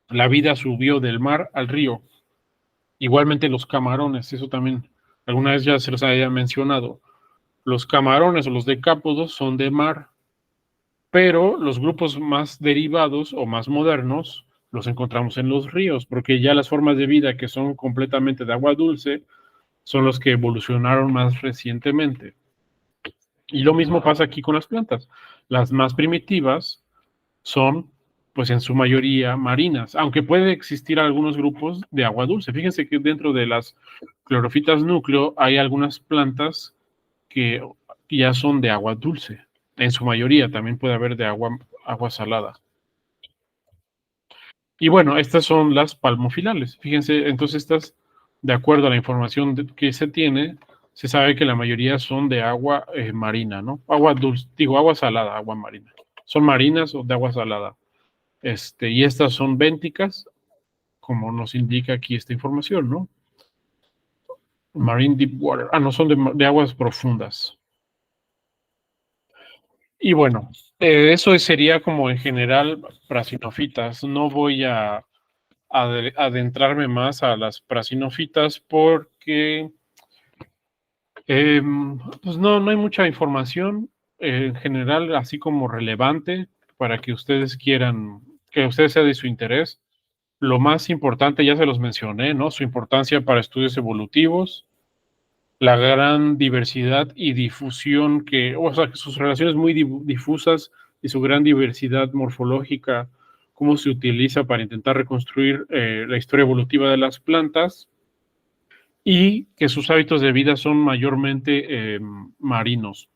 La vida subió del mar al río. Igualmente los camarones, eso también alguna vez ya se los había mencionado. Los camarones o los decápodos son de mar, pero los grupos más derivados o más modernos los encontramos en los ríos, porque ya las formas de vida que son completamente de agua dulce son los que evolucionaron más recientemente. Y lo mismo pasa aquí con las plantas. Las más primitivas son, pues en su mayoría, marinas, aunque puede existir algunos grupos de agua dulce. Fíjense que dentro de las clorofitas núcleo hay algunas plantas que ya son de agua dulce. En su mayoría también puede haber de agua salada. Y bueno, estas son las palmofilales. Fíjense, entonces estas, de acuerdo a la información que se tiene, se sabe que la mayoría son de agua marina, ¿no? Agua dulce, digo, agua salada, agua marina. Son marinas o de agua salada. Y estas son bénticas, como nos indica aquí esta información, ¿no? Marine deep water. Ah, no, son de aguas profundas. Y bueno, eso sería como en general prasinofitas. No voy a adentrarme más a las prasinofitas porque pues no hay mucha información en general, así como relevante para que ustedes quieran, que a ustedes sea de su interés. Lo más importante, ya se los mencioné, ¿no? Su importancia para estudios evolutivos, la gran diversidad y difusión o sea, que sus relaciones muy difusas y su gran diversidad morfológica, cómo se utiliza para intentar reconstruir la historia evolutiva de las plantas y que sus hábitos de vida son mayormente marinos.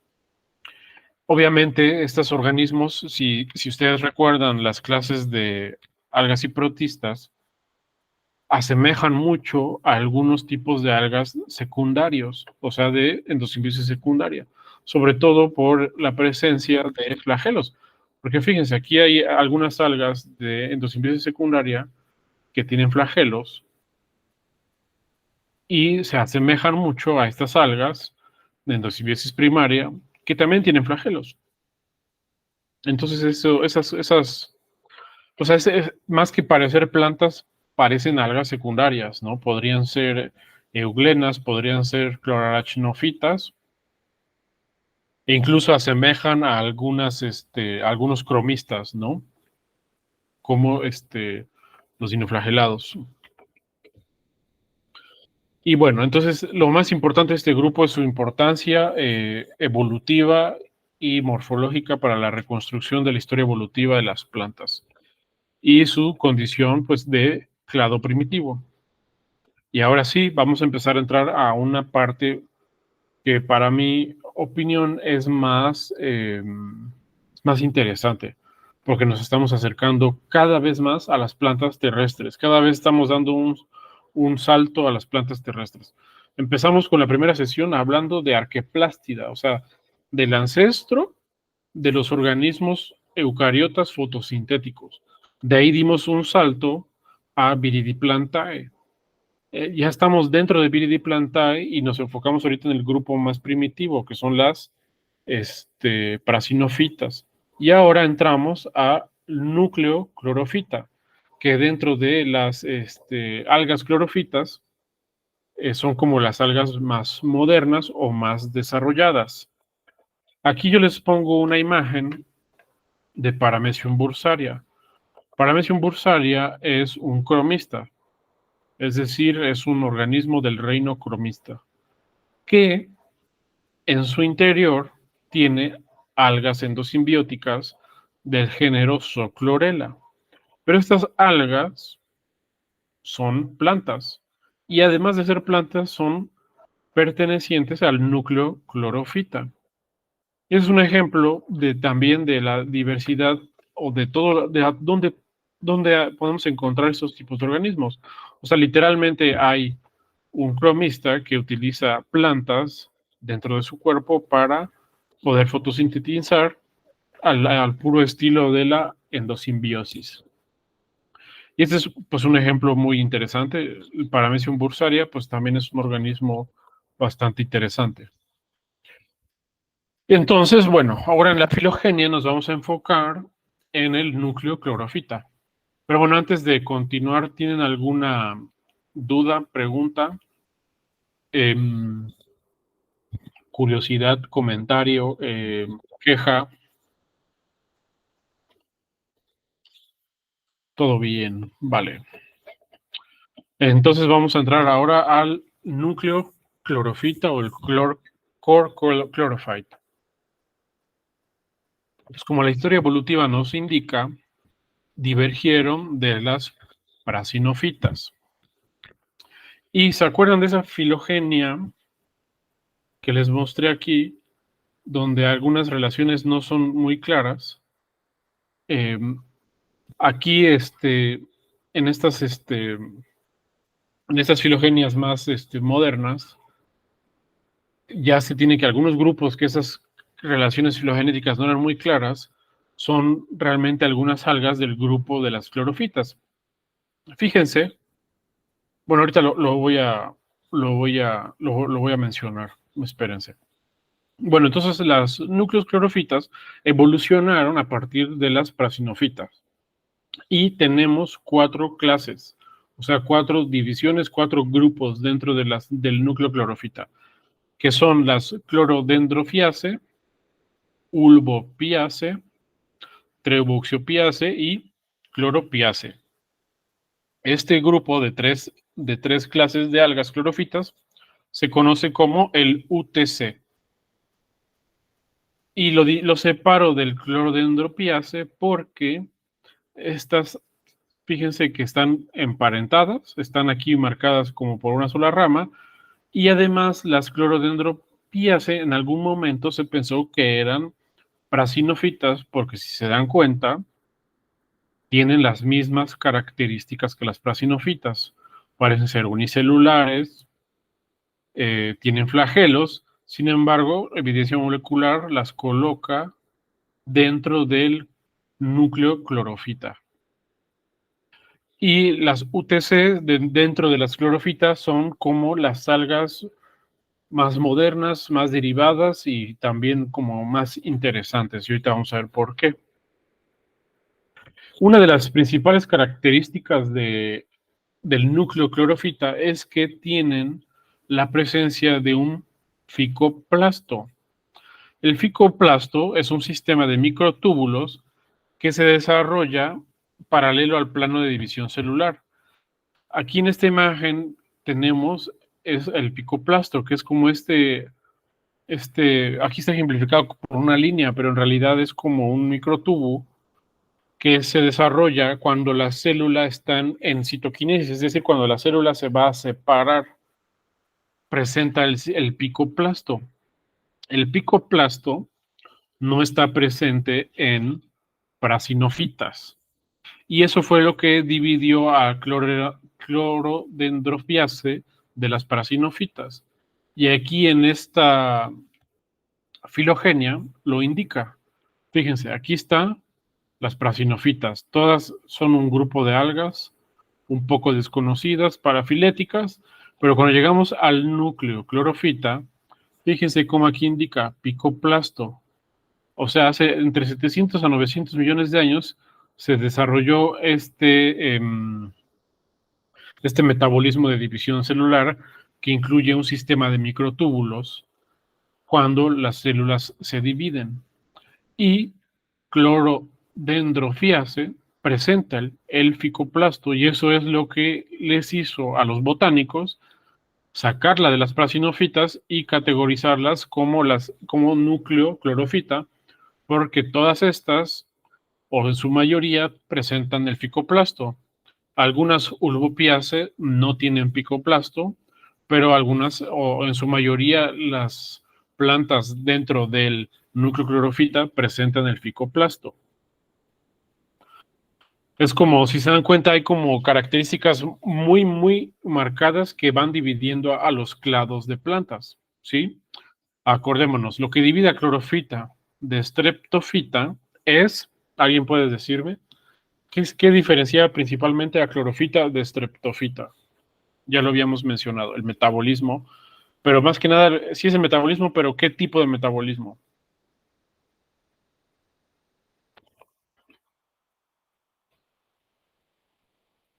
Obviamente, estos organismos, si ustedes recuerdan las clases de algas y protistas, asemejan mucho a algunos tipos de algas secundarios, o sea, de endosimbiosis secundaria, sobre todo por la presencia de flagelos. Porque fíjense, aquí hay algunas algas de endosimbiosis secundaria que tienen flagelos y se asemejan mucho a estas algas de endosimbiosis primaria que también tienen flagelos. Entonces, o sea, más que parecer plantas, parecen algas secundarias, ¿no? Podrían ser euglenas, podrían ser clorarachnofitas, e incluso asemejan a algunos cromistas, ¿no? Como los dinoflagelados. Y bueno, entonces lo más importante de este grupo es su importancia evolutiva y morfológica para la reconstrucción de la historia evolutiva de las plantas y su condición, pues, de clado primitivo. Y ahora sí, vamos a empezar a entrar a una parte que para mi opinión es más interesante, porque nos estamos acercando cada vez más a las plantas terrestres, cada vez estamos dando un salto a las plantas terrestres. Empezamos con la primera sesión hablando de Arqueplástida, o sea, del ancestro de los organismos eucariotas fotosintéticos. De ahí dimos un salto a Viridiplantae. Ya estamos dentro de Viridiplantae y nos enfocamos ahorita en el grupo más primitivo, que son las prasinofitas. Y ahora entramos a núcleo clorofita, que dentro de las algas clorofitas son como las algas más modernas o más desarrolladas. Aquí yo les pongo una imagen de Paramecium bursaria. Paramecium bursaria es un cromista, es decir, es un organismo del reino cromista, que en su interior tiene algas endosimbióticas del género Zochlorella. Pero estas algas son plantas y además de ser plantas son pertenecientes al núcleo clorofita. Es un ejemplo también de la diversidad o de todo, de dónde podemos encontrar estos tipos de organismos. O sea, literalmente hay un cromista que utiliza plantas dentro de su cuerpo para poder fotosintetizar al puro estilo de la endosimbiosis. Y este es pues un ejemplo muy interesante. El Paramecium bursaria pues también es un organismo bastante interesante. Entonces, bueno, ahora en la filogenia nos vamos a enfocar en el núcleo clorofita. Pero bueno, antes de continuar, ¿tienen alguna duda, pregunta, curiosidad, comentario, queja? Todo bien, vale. Entonces vamos a entrar ahora al núcleo clorofita o el core chlorophyte. Pues como la historia evolutiva nos indica, divergieron de las prasinofitas. ¿Y se acuerdan de esa filogenia que les mostré aquí, donde algunas relaciones no son muy claras? Aquí, en estas filogenias más modernas, ya se tiene que algunos grupos que esas relaciones filogenéticas no eran muy claras, son realmente algunas algas del grupo de las clorofitas. Fíjense, bueno, ahorita lo voy a mencionar, espérense. Bueno, entonces las núcleos clorofitas evolucionaron a partir de las prasinofitas y tenemos 4 clases, o sea, 4 divisiones, 4 grupos dentro del núcleo clorofita, que son las clorodendrofiaceae, ulvopiaceae, treuboxiopiaceae y cloropiaceae. Este grupo de tres clases de algas clorofitas se conoce como el UTC. Y lo separo del clorodendropiaceae porque estas, fíjense que están emparentadas, están aquí marcadas como por una sola rama, y además las clorodendropiaceae en algún momento se pensó que eran prasinofitas porque si se dan cuenta, tienen las mismas características que las prasinofitas. Parecen ser unicelulares, tienen flagelos, sin embargo, evidencia molecular las coloca dentro del núcleo clorofita. Y las UTC dentro de las clorofitas son como las algas más modernas, más derivadas y también como más interesantes. Y ahorita vamos a ver por qué. Una de las principales características del núcleo clorofita es que tienen la presencia de un ficoplasto. El ficoplasto es un sistema de microtúbulos que se desarrolla paralelo al plano de división celular. Aquí en esta imagen tenemos el picoplasto, que es como aquí está ejemplificado por una línea, pero en realidad es como un microtubo que se desarrolla cuando las células están en citoquinesis, es decir, cuando la célula se va a separar, presenta el picoplasto. El picoplasto no está presente en prasinofitas. Y eso fue lo que dividió a clorodendropiaceae de las prasinofitas. Y aquí en esta filogenia lo indica. Fíjense, aquí están las prasinofitas. Todas son un grupo de algas un poco desconocidas, parafiléticas, pero cuando llegamos al núcleo clorofita, fíjense cómo aquí indica picoplasto. O sea, hace entre 700 a 900 millones de años se desarrolló este metabolismo de división celular que incluye un sistema de microtúbulos cuando las células se dividen. Y clorodendrofiaceae presenta el ficoplasto y eso es lo que les hizo a los botánicos sacarla de las prasinofitas y categorizarlas como núcleo clorofita, porque todas estas, o en su mayoría, presentan el ficoplasto. Algunas ulvopiaceae no tienen picoplasto, pero algunas, o en su mayoría, las plantas dentro del núcleo clorofita presentan el ficoplasto. Es como, si se dan cuenta, hay como características muy, muy marcadas que van dividiendo a los clados de plantas, ¿sí? Acordémonos, lo que divide a clorofita de streptofita es, ¿alguien puede decirme? ¿Qué diferencia principalmente a clorofita de streptofita? Ya lo habíamos mencionado, el metabolismo, pero más que nada, sí es el metabolismo, pero ¿qué tipo de metabolismo?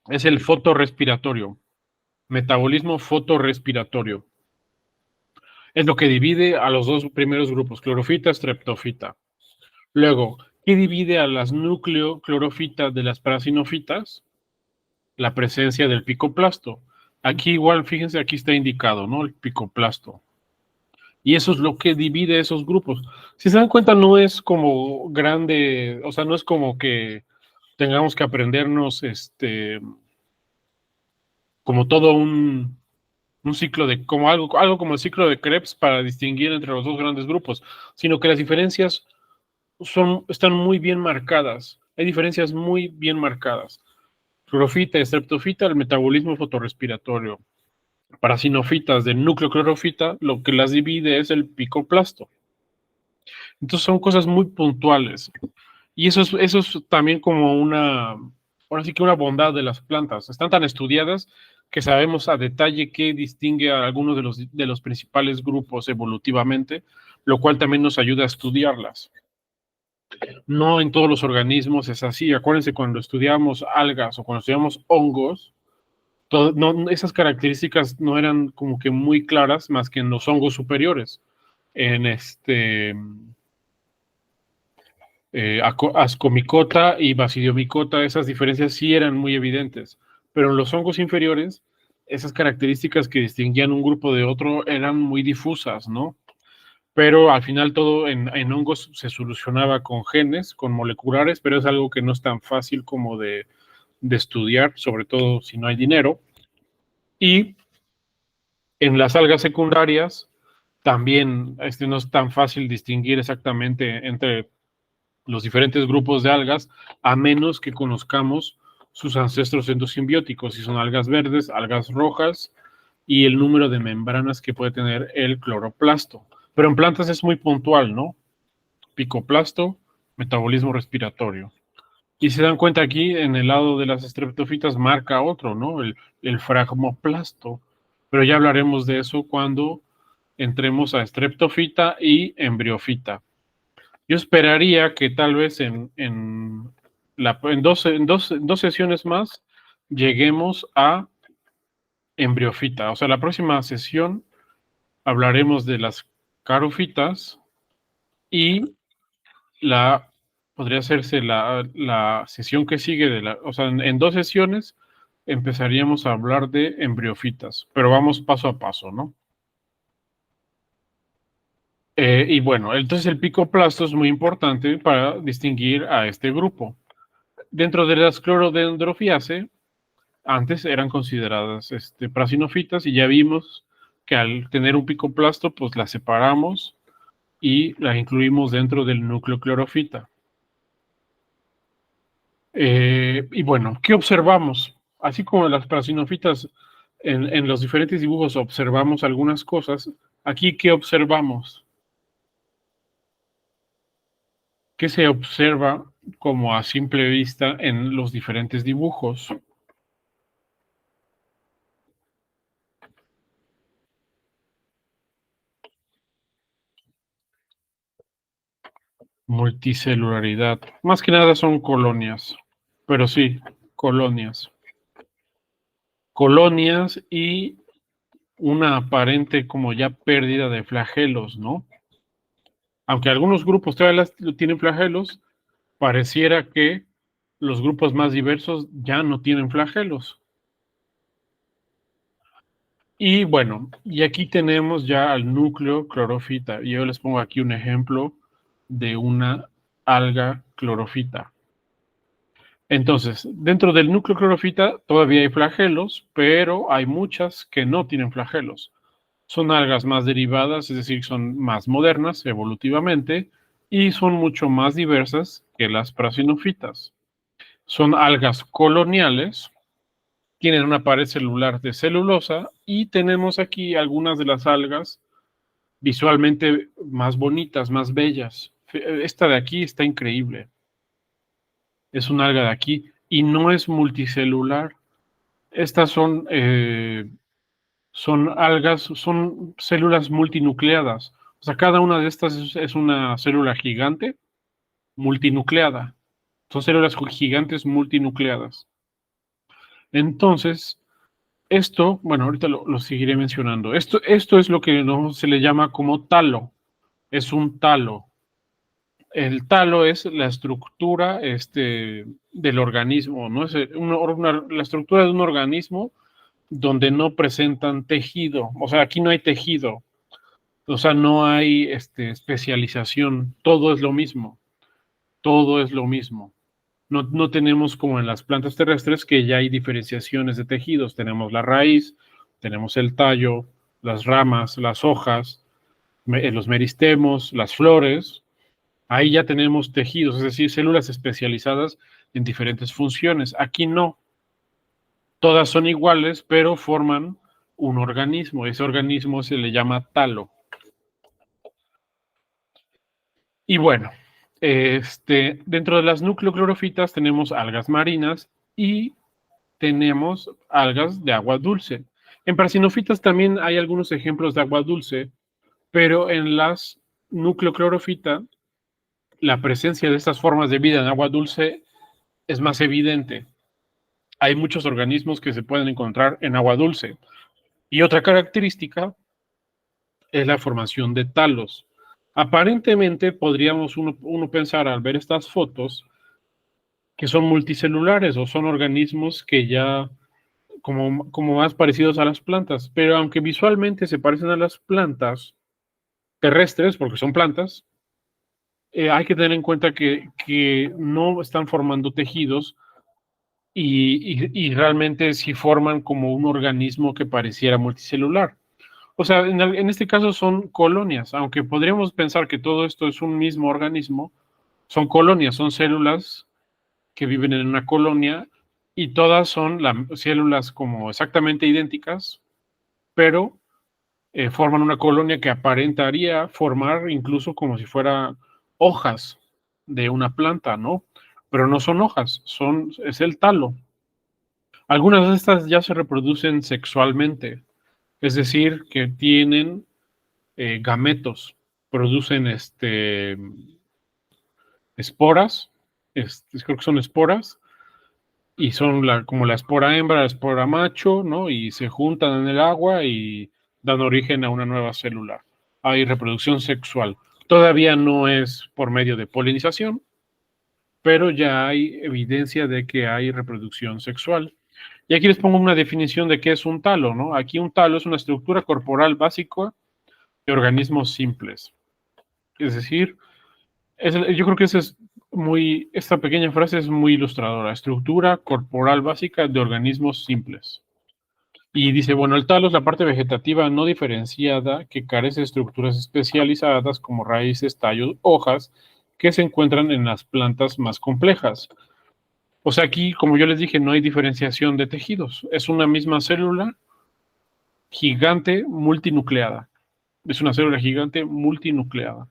Es el fotorrespiratorio, metabolismo fotorrespiratorio. Es lo que divide a los dos primeros grupos, clorofita, streptofita. Luego, ¿qué divide a las nucleoclorofitas de las parasinofitas? La presencia del picoplasto. Aquí igual, fíjense, aquí está indicado, ¿no? El picoplasto. Y eso es lo que divide esos grupos. Si se dan cuenta, no es como grande, o sea, no es como que tengamos que aprendernos como todo un ciclo de, como algo como el ciclo de Krebs para distinguir entre los dos grandes grupos, sino que las diferencias están muy bien marcadas. Hay diferencias muy bien marcadas. Clorofita y streptofita, el metabolismo fotorrespiratorio. Parasinofitas de núcleo clorofita, lo que las divide es el picoplasto. Entonces son cosas muy puntuales. Y eso es también como ahora sí que una bondad de las plantas. Están tan estudiadas que sabemos a detalle qué distingue a algunos de los principales grupos evolutivamente, lo cual también nos ayuda a estudiarlas. No en todos los organismos es así. Acuérdense, cuando estudiamos algas o cuando estudiamos hongos, esas características no eran como que muy claras más que en los hongos superiores. En ascomicota y basidiomicota, esas diferencias sí eran muy evidentes, pero en los hongos inferiores, esas características que distinguían un grupo de otro eran muy difusas, ¿no? Pero al final todo en hongos se solucionaba con genes, con moleculares, pero es algo que no es tan fácil como de estudiar, sobre todo si no hay dinero. Y en las algas secundarias también no es tan fácil distinguir exactamente entre los diferentes grupos de algas, a menos que conozcamos sus ancestros endosimbióticos, si son algas verdes, algas rojas, y el número de membranas que puede tener el cloroplasto. Pero en plantas es muy puntual, ¿no? Picoplasto, metabolismo respiratorio. Y se dan cuenta aquí, en el lado de las estreptofitas marca otro, ¿no? El fragmoplasto. Pero ya hablaremos de eso cuando entremos a estreptofita y embriofita. Yo esperaría que tal vez en dos sesiones más lleguemos a embriofita. O sea, la próxima sesión hablaremos de las carofitas y podría hacerse la sesión que sigue o sea, en dos sesiones empezaríamos a hablar de embriofitas, pero vamos paso a paso, ¿no? Y bueno, entonces el picoplasto es muy importante para distinguir a este grupo. Dentro de las clorodendrofiaceae, antes eran consideradas prasinofitas y ya vimos que al tener un picoplasto, pues las separamos y las incluimos dentro del núcleo clorofita. Y bueno, ¿qué observamos? Así como las prasinofitas en los diferentes dibujos observamos algunas cosas, aquí ¿qué observamos? ¿Qué se observa como a simple vista en los diferentes dibujos? Multicelularidad. Más que nada son colonias, pero sí, colonias. Colonias y una aparente como ya pérdida de flagelos, ¿no? Aunque algunos grupos todavía tienen flagelos, pareciera que los grupos más diversos ya no tienen flagelos. Y bueno, y aquí tenemos ya al núcleo clorofita. Y yo les pongo aquí un ejemplo de una alga clorofita. Entonces, dentro del núcleo clorofita todavía hay flagelos, pero hay muchas que no tienen flagelos. Son algas más derivadas, es decir, son más modernas evolutivamente y son mucho más diversas que las prasinofitas. son algas coloniales, tienen una pared celular de celulosa y tenemos aquí algunas de las algas visualmente más bonitas, más bellas. Esta de aquí está increíble. Es una alga de aquí y no es multicelular. Estas son algas, son células multinucleadas. O sea, cada una de estas es una célula gigante multinucleada. Son células gigantes multinucleadas. Entonces, esto, bueno, ahorita lo seguiré mencionando. Esto es lo que no se le llama como talo. Es un talo. El talo es la estructura del organismo, ¿no? Es la estructura de un organismo donde no presentan tejido. O sea, aquí no hay tejido. O sea, no hay especialización. Todo es lo mismo. Todo es lo mismo. No tenemos como en las plantas terrestres que ya hay diferenciaciones de tejidos. Tenemos la raíz, tenemos el tallo, las ramas, las hojas, los meristemos, las flores. Ahí ya tenemos tejidos, es decir, células especializadas en diferentes funciones. Aquí no. Todas son iguales, pero forman un organismo. Ese organismo se le llama talo. Y bueno, dentro de las nucleoclorofitas tenemos algas marinas y tenemos algas de agua dulce. En parasinofitas también hay algunos ejemplos de agua dulce, pero en las nucleoclorofita la presencia de estas formas de vida en agua dulce es más evidente. Hay muchos organismos que se pueden encontrar en agua dulce. Y otra característica es la formación de talos. Aparentemente podríamos uno pensar al ver estas fotos que son multicelulares o son organismos que ya como más parecidos a las plantas, pero aunque visualmente se parecen a las plantas terrestres, porque son plantas, hay que tener en cuenta que no están formando tejidos y realmente sí forman como un organismo que pareciera multicelular. O sea, en este caso son colonias, aunque podríamos pensar que todo esto es un mismo organismo, son colonias, son células que viven en una colonia y todas son células como exactamente idénticas, pero forman una colonia que aparentaría formar incluso como si fuera hojas de una planta, ¿no? Pero no son hojas, es el talo. Algunas de estas ya se reproducen sexualmente, es decir, que tienen gametos, producen esporas, creo que son esporas, y son como la espora hembra, la espora macho, ¿no? Y se juntan en el agua y dan origen a una nueva célula. Hay reproducción sexual. Todavía no es por medio de polinización, pero ya hay evidencia de que hay reproducción sexual. Y aquí les pongo una definición de qué es un talo, ¿no? Aquí un talo es una estructura corporal básica de organismos simples. Es decir, yo creo que esta pequeña frase es muy ilustradora. Estructura corporal básica de organismos simples. Y dice, bueno, el talo es la parte vegetativa no diferenciada que carece de estructuras especializadas como raíces, tallos, hojas, que se encuentran en las plantas más complejas. O sea, aquí, como yo les dije, no hay diferenciación de tejidos. Es una misma célula gigante multinucleada. Es una célula gigante multinucleada.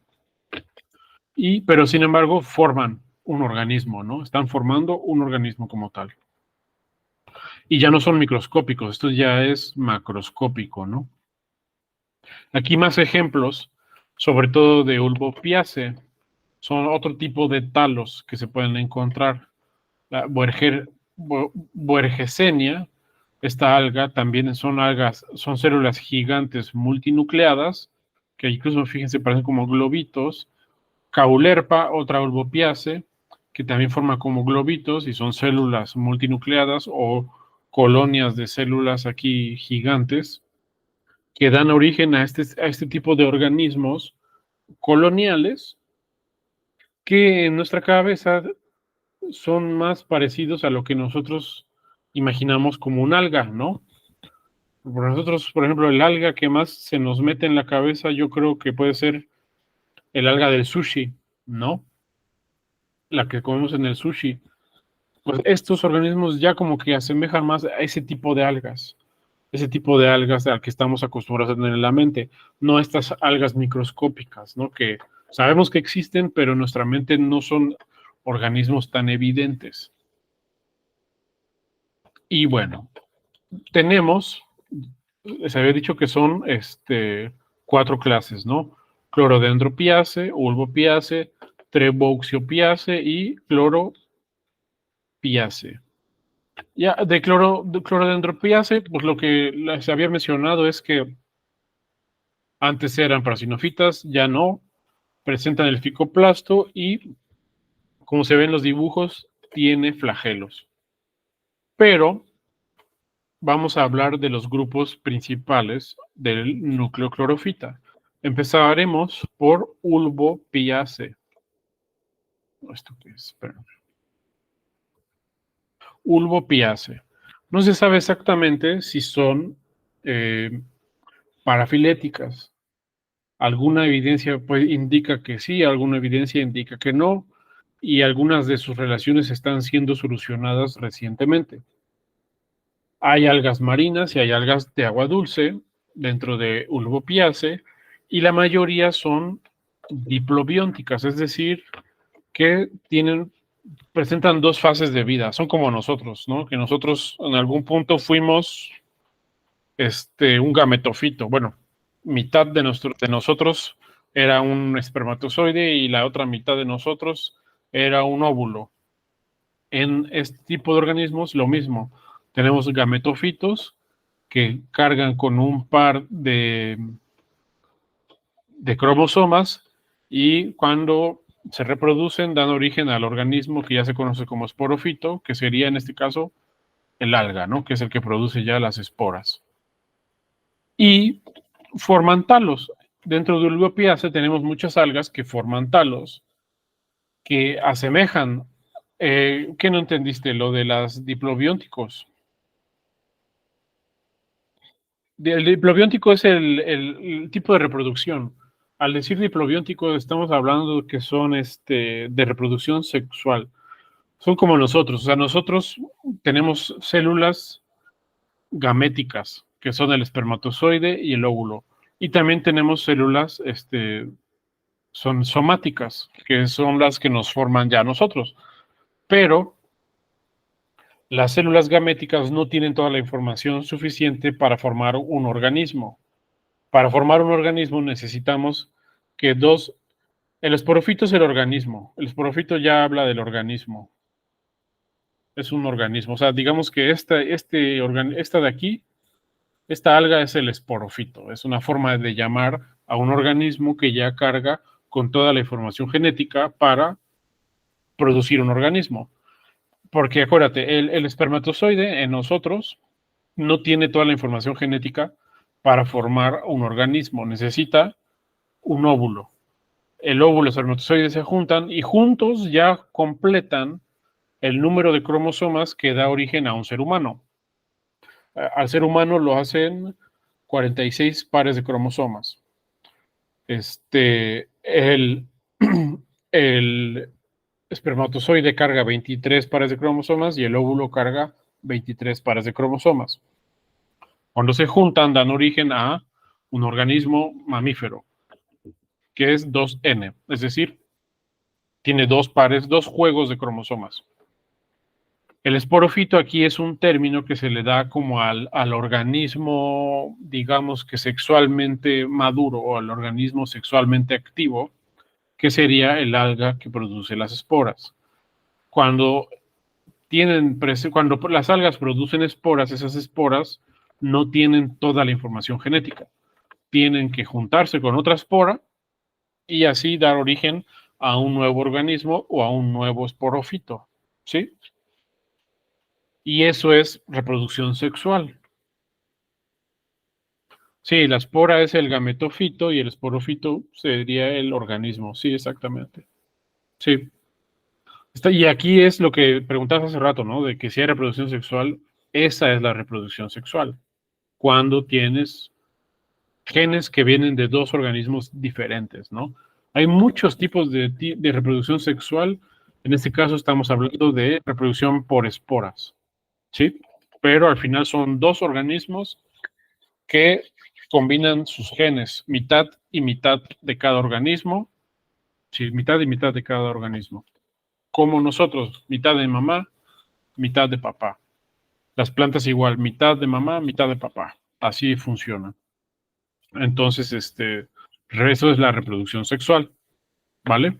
Pero sin embargo, forman un organismo, ¿no? Están formando un organismo como tal. Y ya no son microscópicos, esto ya es macroscópico, ¿no? Aquí más ejemplos, sobre todo de Ulbopiaceae, son otro tipo de talos que se pueden encontrar. La Boergesenia, esta alga, también son algas, son células gigantes multinucleadas, que incluso, fíjense, parecen como globitos. Caulerpa, otra Ulbopiaceae, que también forma como globitos y son células multinucleadas o colonias de células aquí gigantes que dan origen a este tipo de organismos coloniales que en nuestra cabeza son más parecidos a lo que nosotros imaginamos como un alga, ¿no? Por nosotros, por ejemplo, el alga que más se nos mete en la cabeza, yo creo que puede ser el alga del sushi, ¿no? La que comemos en el sushi. Pues estos organismos ya como que asemejan más a ese tipo de algas al que estamos acostumbrados a tener en la mente, no estas algas microscópicas, ¿no? Que sabemos que existen, pero en nuestra mente no son organismos tan evidentes. Y bueno, tenemos, les había dicho que son 4 clases, ¿no? Clorodendropiace, Ulvopiace, Treboxiopiace y Cloropiace. Ya, de clorodendropiace, pues lo que les había mencionado es que antes eran parasinofitas, ya no, presentan el ficoplasto y, como se ven en los dibujos, tiene flagelos. Pero vamos a hablar de los grupos principales del núcleo clorofita. Empezaremos por Ulvopiace. ¿Esto qué es? Espera. Ulvopiace. No se sabe exactamente si son parafiléticas. Alguna evidencia pues, indica que sí, alguna evidencia indica que no, y algunas de sus relaciones están siendo solucionadas recientemente. Hay algas marinas y hay algas de agua dulce dentro de Ulvopiace, y la mayoría son diplobiónticas, es decir, que presentan 2 fases de vida, son como nosotros, ¿no? Que nosotros en algún punto fuimos un gametofito. Bueno, mitad de nosotros era un espermatozoide y la otra mitad de nosotros era un óvulo. En este tipo de organismos, lo mismo. Tenemos gametofitos que cargan con un par de cromosomas y cuando se reproducen dan origen al organismo que ya se conoce como esporofito, que sería en este caso el alga, ¿no? Que es el que produce ya las esporas. Y forman talos. Dentro de Ulvopiace tenemos muchas algas que forman talos, que asemejan. ¿Qué no entendiste? Lo de las diplobiónticos. El diplobióntico es el tipo de reproducción. Al decir diplobióntico estamos hablando de que son de reproducción sexual. Son como nosotros. O sea, nosotros tenemos células gaméticas, que son el espermatozoide y el óvulo. Y también tenemos células son somáticas, que son las que nos forman ya nosotros. Pero las células gaméticas no tienen toda la información suficiente para formar un organismo. Para formar un organismo necesitamos que el esporofito es el organismo. El esporofito ya habla del organismo. Es un organismo. O sea, digamos que esta de aquí, esta alga es el esporofito. Es una forma de llamar a un organismo que ya carga con toda la información genética para producir un organismo. Porque acuérdate, el espermatozoide en nosotros no tiene toda la información genética para formar un organismo. Necesita un óvulo. El óvulo y el espermatozoide se juntan y juntos ya completan el número de cromosomas que da origen a un ser humano. Al ser humano lo hacen 46 pares de cromosomas. El espermatozoide carga 23 pares de cromosomas y el óvulo carga 23 pares de cromosomas. Cuando se juntan dan origen a un organismo mamífero, que es 2N, es decir, tiene 2 juegos de cromosomas. El esporofito aquí es un término que se le da como al organismo, digamos que sexualmente maduro o al organismo sexualmente activo, que sería el alga que produce las esporas. Cuando las algas producen esporas, esas esporas no tienen toda la información genética. Tienen que juntarse con otra espora y así dar origen a un nuevo organismo o a un nuevo esporofito, ¿sí? Y eso es reproducción sexual. Sí, la espora es el gametofito y el esporofito sería el organismo. Sí, exactamente. Sí. Y aquí es lo que preguntabas hace rato, ¿no? De que si hay reproducción sexual, esa es la reproducción sexual. Cuando tienes genes que vienen de 2 organismos diferentes, ¿no? Hay muchos tipos de reproducción sexual En este caso estamos hablando de reproducción por esporas, ¿sí? Pero al final son dos organismos que combinan sus genes, mitad y mitad de cada organismo, sí, mitad y mitad de cada organismo. Como nosotros, mitad de mamá, mitad de papá. Las plantas igual, mitad de mamá, mitad de papá. Así funciona. Entonces, eso es la reproducción sexual, ¿vale?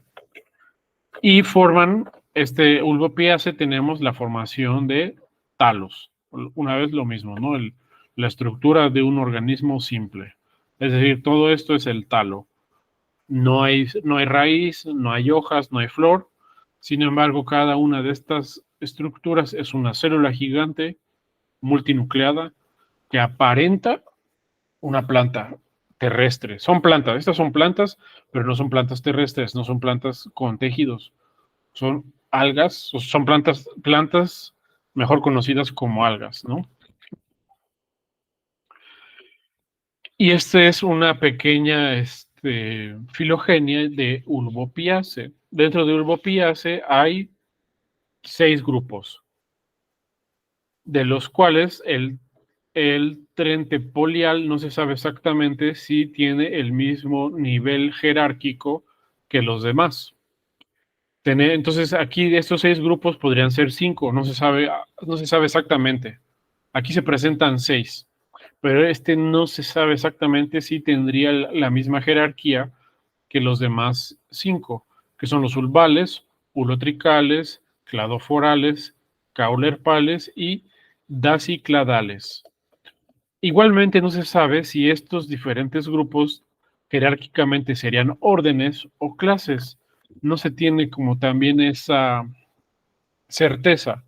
Y forman, ulvopiáce, tenemos la formación de talos. Una vez lo mismo, ¿no? La estructura de un organismo simple. Es decir, todo esto es el talo. No hay raíz, no hay hojas, no hay flor. Sin embargo, cada una de estas estructuras es una célula gigante multinucleada que aparenta una planta terrestre. Son plantas, estas son plantas, pero no son plantas terrestres, no son plantas con tejidos. Son algas, son plantas mejor conocidas como algas, ¿no? Y esta es una pequeña filogenia de Ulvopiaceae. Dentro de Ulvopiaceae hay 6 grupos, de los cuales el Trentepolial no se sabe exactamente si tiene el mismo nivel jerárquico que los demás. Entonces, aquí de estos 6 grupos podrían ser 5, no se sabe exactamente. Aquí se presentan 6, pero no se sabe exactamente si tendría la misma jerarquía que los demás 5, que son los ulvales, ulotricales, cladoforales, caulerpales y dacicladales. Igualmente no se sabe si estos diferentes grupos jerárquicamente serían órdenes o clases. No se tiene como también esa certeza.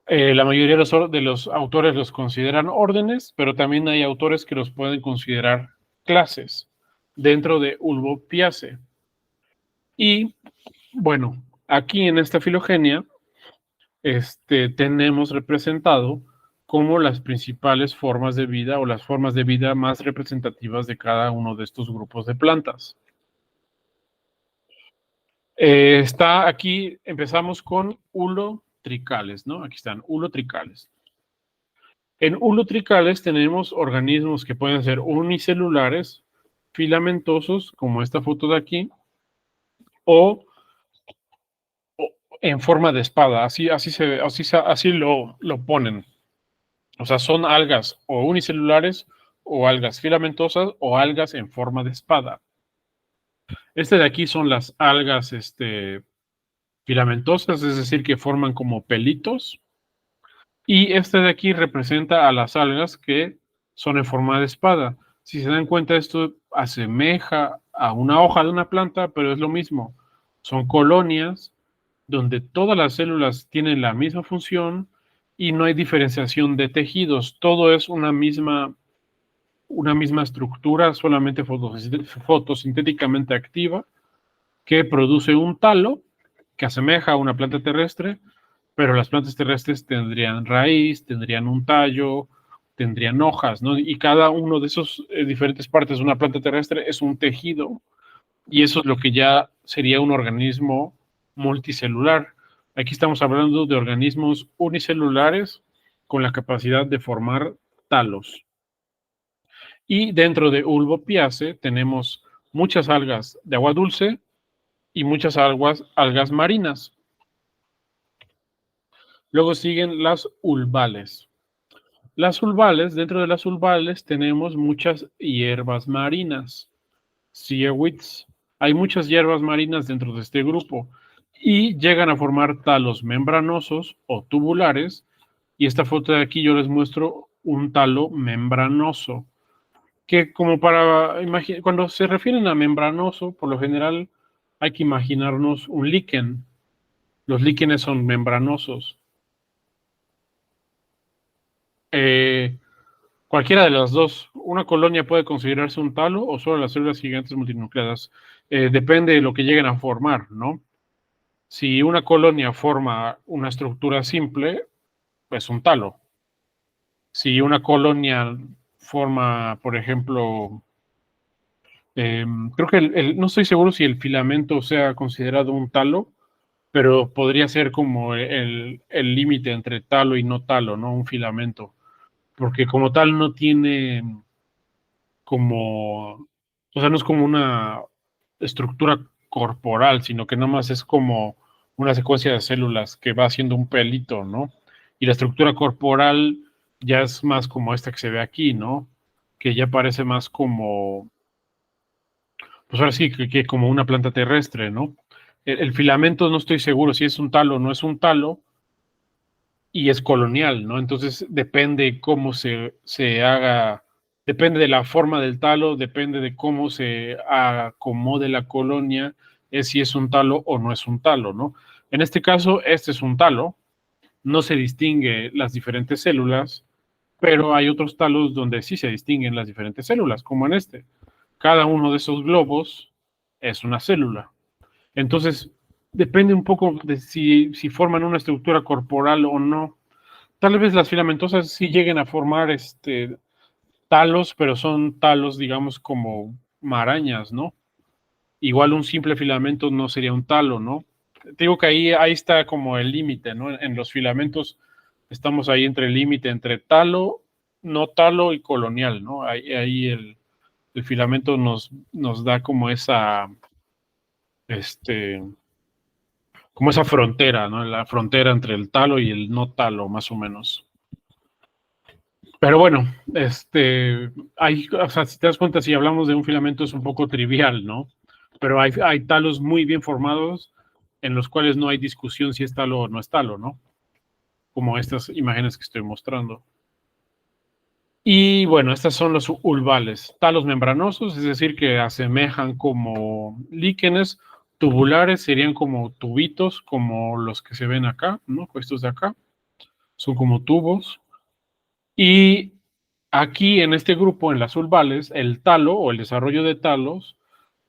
La mayoría de los autores los consideran órdenes, pero también hay autores que los pueden considerar clases dentro de Ulvopiaceae. Y bueno, aquí en esta filogenia tenemos representado como las principales formas de vida o las formas de vida más representativas de cada uno de estos grupos de plantas. Está aquí, empezamos con ulotricales, ¿no? Aquí están, ulotricales. En ulotricales tenemos organismos que pueden ser unicelulares, filamentosos, como esta foto de aquí, o en forma de espada, así lo ponen. O sea, son algas o unicelulares o algas filamentosas o algas en forma de espada. De aquí son las algas filamentosas, es decir, que forman como pelitos. Y de aquí representa a las algas que son en forma de espada. Si se dan cuenta, esto asemeja a una hoja de una planta, pero es lo mismo. Son colonias donde todas las células tienen la misma función y no hay diferenciación de tejidos. Todo es una misma estructura, solamente fotosintéticamente activa, que produce un talo que asemeja a una planta terrestre, pero las plantas terrestres tendrían raíz, tendrían un tallo, tendrían hojas, ¿no? Y cada uno de esos diferentes partes de una planta terrestre es un tejido, y eso es lo que ya sería un organismo multicelular. Aquí estamos hablando de organismos unicelulares con la capacidad de formar talos. Y dentro de Ulvopiaceae tenemos muchas algas de agua dulce y muchas algas marinas. Luego siguen las ulvales. Dentro de las ulvales tenemos muchas hierbas marinas, seaweeds. Hay muchas hierbas marinas dentro de este grupo y llegan a formar talos membranosos o tubulares. Y esta foto de aquí yo les muestro un talo membranoso, que como para imaginar, cuando se refieren a membranoso, por lo general hay que imaginarnos un líquen. Los líquenes son membranosos. Cualquiera de las dos. Una colonia puede considerarse un talo o solo las células gigantes multinucleadas. Depende de lo que lleguen a formar, ¿no? Si una colonia forma una estructura simple, pues un talo. Si una colonia forma, por ejemplo, creo que no estoy seguro si el filamento sea considerado un talo, pero podría ser como el límite entre talo y no talo, ¿no? Un filamento, porque como tal no tiene como, o sea, no es como una estructura corporal, sino que nada más es como una secuencia de células que va haciendo un pelito, ¿no? Y la estructura corporal ya es más como esta que se ve aquí, ¿no? Que ya parece más como, pues ahora sí, que como una planta terrestre, ¿no? El filamento no estoy seguro si es un talo o no es un talo, y es colonial, ¿no? Entonces depende cómo se haga, depende de la forma del talo, depende de cómo se acomode la colonia, es si es un talo o no es un talo, ¿no? En este caso, este es un talo, no se distingue las diferentes células, pero hay otros talos donde sí se distinguen las diferentes células, como en este. Cada uno de esos globos es una célula. Entonces, depende un poco de si forman una estructura corporal o no. Tal vez las filamentosas sí lleguen a formar talos, pero son talos, digamos, como marañas, ¿no? Igual un simple filamento no sería un talo, ¿no? Te digo que ahí está como el límite, ¿no? En los filamentos estamos ahí entre el límite entre talo, no talo y colonial, ¿no? Ahí el filamento nos da este, como esa frontera, ¿no? La frontera entre el talo y el no talo, más o menos. Pero bueno, o sea, si te das cuenta, si hablamos de un filamento es un poco trivial, ¿no? Pero hay talos muy bien formados en los cuales no hay discusión si es talo o no es talo, ¿no? Como estas imágenes que estoy mostrando. Y bueno, estas son los ulvales, talos membranosos, es decir, que asemejan como líquenes, tubulares serían como tubitos, como los que se ven acá, ¿no? Estos de acá, son como tubos. Y aquí en este grupo, en las ulvales, el talo o el desarrollo de talos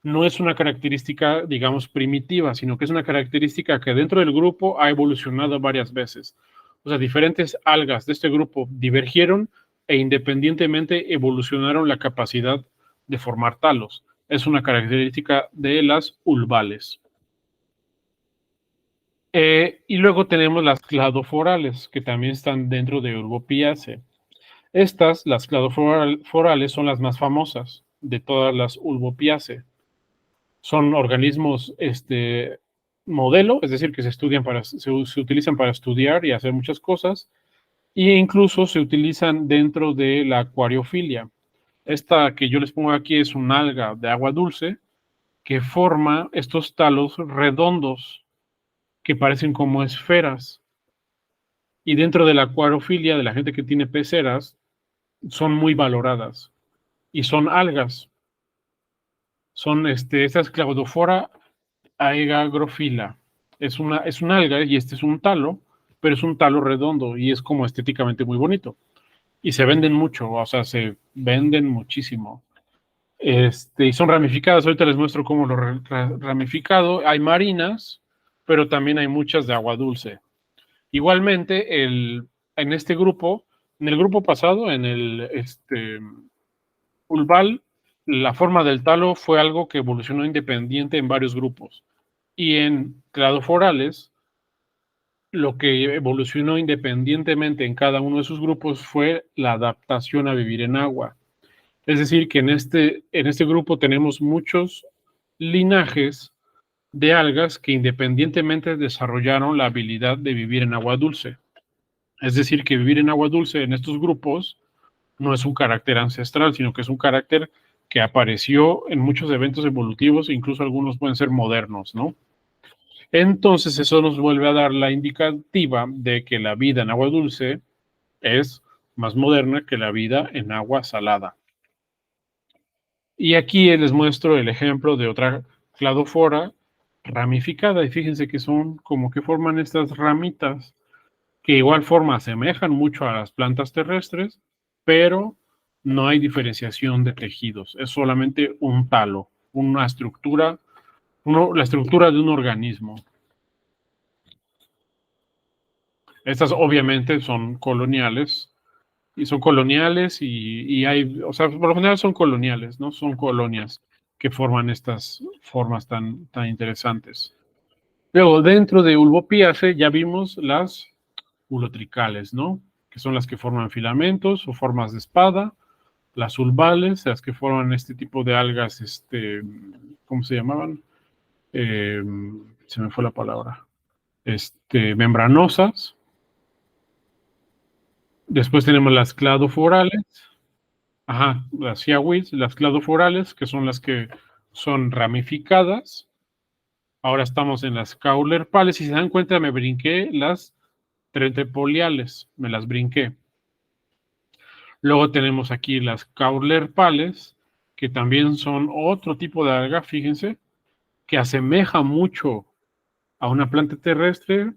no es una característica, digamos, primitiva, sino que es una característica que dentro del grupo ha evolucionado varias veces. O sea, diferentes algas de este grupo divergieron e independientemente evolucionaron la capacidad de formar talos. Es una característica de las ulvales. Y luego tenemos las cladoforales, que también están dentro de Ulvopiaceae. Estas, las cladoforales, son las más famosas de todas las Ulvopiaceae. Son organismos modelo, es decir, que se utilizan para estudiar y hacer muchas cosas, e incluso se utilizan dentro de la acuariofilia. Esta que yo les pongo aquí es un alga de agua dulce que forma estos talos redondos que parecen como esferas. Y dentro de la acuariofilia, de la gente que tiene peceras, son muy valoradas. Y son algas. Son estas Claudofora aegagrofila. Es una alga y este es un talo, pero es un talo redondo y es como estéticamente muy bonito. Y se venden mucho, o sea, se venden muchísimo. Y son ramificadas. Ahorita les muestro cómo lo ramificado. Hay marinas, pero también hay muchas de agua dulce. Igualmente, en este grupo, en el grupo pasado, en el Ulval, la forma del talo fue algo que evolucionó independiente en varios grupos. Y en cladoforales, lo que evolucionó independientemente en cada uno de sus grupos fue la adaptación a vivir en agua. Es decir, que en este grupo tenemos muchos linajes de algas que independientemente desarrollaron la habilidad de vivir en agua dulce. Es decir, que vivir en agua dulce en estos grupos no es un carácter ancestral, sino que es un carácter que apareció en muchos eventos evolutivos, incluso algunos pueden ser modernos, ¿no? Entonces eso nos vuelve a dar la indicativa de que la vida en agua dulce es más moderna que la vida en agua salada. Y aquí les muestro el ejemplo de otra cladofora ramificada y fíjense que son como que forman estas ramitas que igual forma asemejan mucho a las plantas terrestres, pero no hay diferenciación de tejidos, es solamente un talo, una estructura, la estructura de un organismo. Estas obviamente son coloniales, y hay, o sea, por lo general son coloniales, ¿no? Son colonias que forman estas formas tan interesantes. Luego, dentro de Ulvopiaceae ya vimos las ulotricales, ¿no? Que son las que forman filamentos o formas de espada. Las ulvales, las que forman este tipo de algas, ¿cómo se llamaban? Se me fue la palabra. Membranosas. Después tenemos las cladoforales. Ajá, las ciahuids, las cladoforales, que son las que son ramificadas. Ahora estamos en las caulerpales. Si se dan cuenta, me brinqué las tretepoliales, me las brinqué. Luego tenemos aquí las caulerpales, que también son otro tipo de alga, fíjense, que asemeja mucho a una planta terrestre,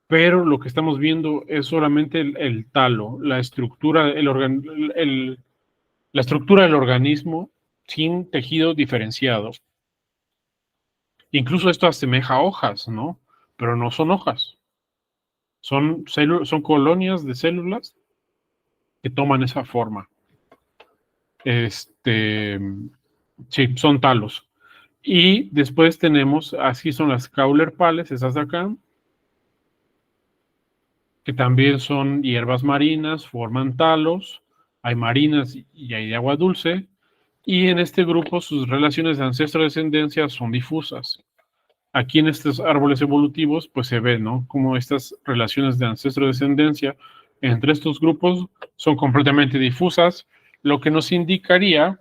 pero lo que estamos viendo es solamente el talo, la estructura, la estructura del organismo sin tejido diferenciado. Incluso esto asemeja a hojas, ¿no? Pero no son hojas. Son colonias de células que toman esa forma. Sí, son talos. Y después tenemos, así son las caulerpales, esas de acá, que también son hierbas marinas, forman talos, hay marinas y hay de agua dulce, y en este grupo sus relaciones de ancestro-descendencia son difusas. Aquí en estos árboles evolutivos, pues se ve, ¿no? Como estas relaciones de ancestro-descendencia entre estos grupos son completamente difusas, lo que nos indicaría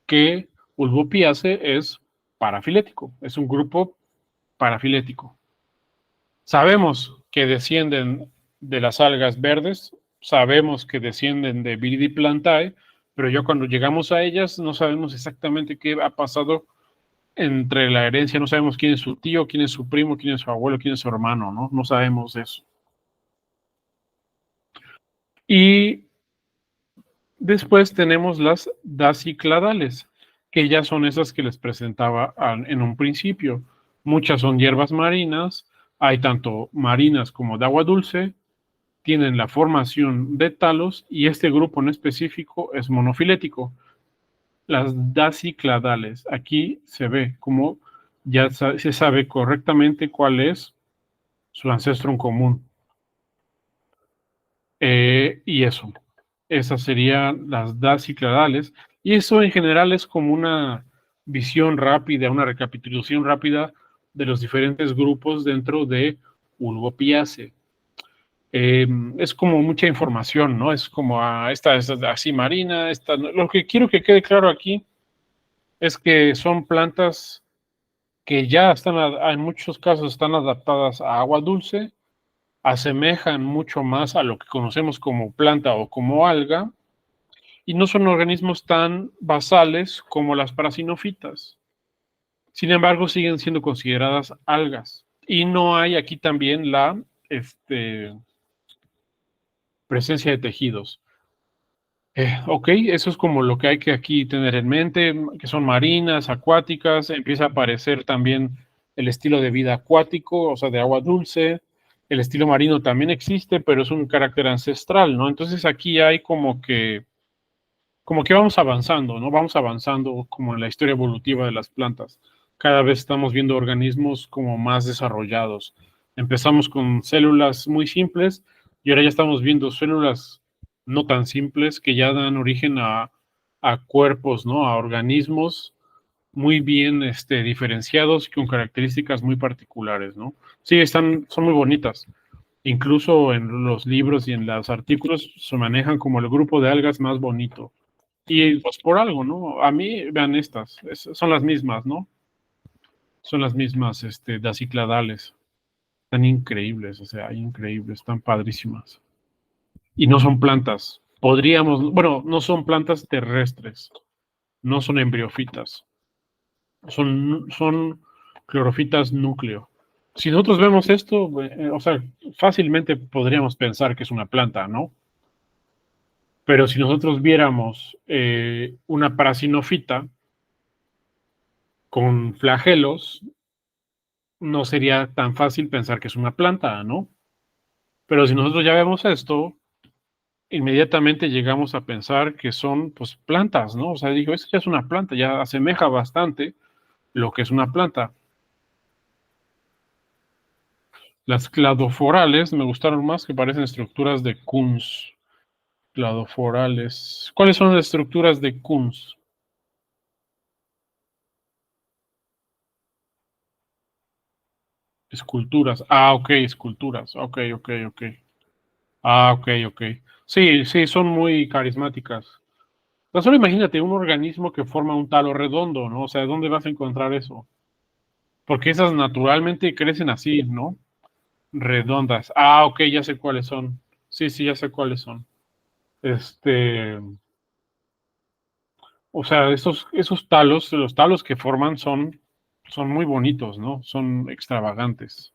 que Ulvopiaceae es parafilético, es un grupo parafilético. Sabemos que descienden de las algas verdes, sabemos que descienden de Viridiplantae, pero ya cuando llegamos a ellas no sabemos exactamente qué ha pasado entre la herencia, no sabemos quién es su tío, quién es su primo, quién es su abuelo, quién es su hermano, ¿no? No sabemos eso. Y después tenemos las dacicladales, que ya son esas que les presentaba en un principio. Muchas son hierbas marinas, hay tanto marinas como de agua dulce, tienen la formación de talos y este grupo en específico es monofilético. Las dacicladales, aquí se ve como ya se sabe correctamente cuál es su ancestro en común. Y eso, esas serían las dacicladales. Y eso en general es como una visión rápida, una recapitulación rápida de los diferentes grupos dentro de Ulvopiaceae. Es como mucha información, ¿no? Es como esta es así marina, esta, lo que quiero que quede claro aquí es que son plantas que ya están, en muchos casos, están adaptadas a agua dulce, asemejan mucho más a lo que conocemos como planta o como alga, y no son organismos tan basales como las parasinofitas. Sin embargo, siguen siendo consideradas algas. Y no hay aquí también la presencia de tejidos. Ok, eso es como lo que hay que aquí tener en mente, que son marinas, acuáticas, empieza a aparecer también el estilo de vida acuático, o sea, de agua dulce, el estilo marino también existe, pero es un carácter ancestral, ¿no? Entonces aquí hay como que vamos avanzando, ¿no? Vamos avanzando como en la historia evolutiva de las plantas. Cada vez estamos viendo organismos como más desarrollados. Empezamos con células muy simples y ahora ya estamos viendo células no tan simples que ya dan origen a cuerpos, ¿no? A organismos muy bien diferenciados con características muy particulares, ¿no? Sí, son muy bonitas. Incluso en los libros y en los artículos se manejan como el grupo de algas más bonito. Y pues por algo, ¿no? A mí, vean estas, son las mismas, ¿no? Son las mismas, dacicladales. Están increíbles, o sea, increíbles, están padrísimas. Y no son plantas. Bueno, no son plantas terrestres, no son embriofitas. Son clorofitas núcleo. Si nosotros vemos esto, o sea, fácilmente podríamos pensar que es una planta, ¿no? Pero si nosotros viéramos una parasinofita con flagelos, no sería tan fácil pensar que es una planta, ¿no? Pero si nosotros ya vemos esto, inmediatamente llegamos a pensar que son, pues, plantas, ¿no? O sea, digo, esto ya es una planta, ya asemeja bastante lo que es una planta. Las cladoforales me gustaron más, que parecen estructuras de Kunz. Cladoforales. ¿Cuáles son las estructuras de Kunz? Esculturas. Ah, ok, esculturas. Ok, ok, ok. Ah, ok, ok. Sí, sí, son muy carismáticas. Pero solo imagínate un organismo que forma un talo redondo, ¿no? O sea, ¿dónde vas a encontrar eso? Porque esas naturalmente crecen así, ¿no? Redondas. Ah, ok, ya sé cuáles son. Sí, sí, ya sé cuáles son. Este, o sea, esos talos, los talos que forman son muy bonitos, ¿no? Son extravagantes.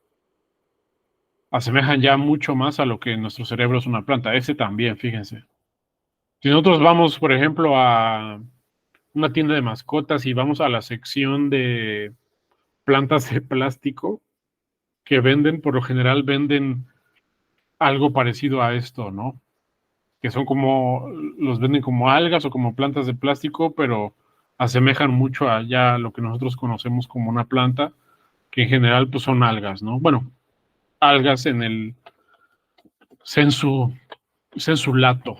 Asemejan ya mucho más a lo que nuestro cerebro es una planta. Ese también, fíjense. Si nosotros vamos, por ejemplo, a una tienda de mascotas y vamos a la sección de plantas de plástico que venden, por lo general venden algo parecido a esto, ¿no? Que son como, los venden como algas o como plantas de plástico, pero asemejan mucho a ya lo que nosotros conocemos como una planta, que en general pues son algas, ¿no? Bueno, algas en el sensu, sensu lato,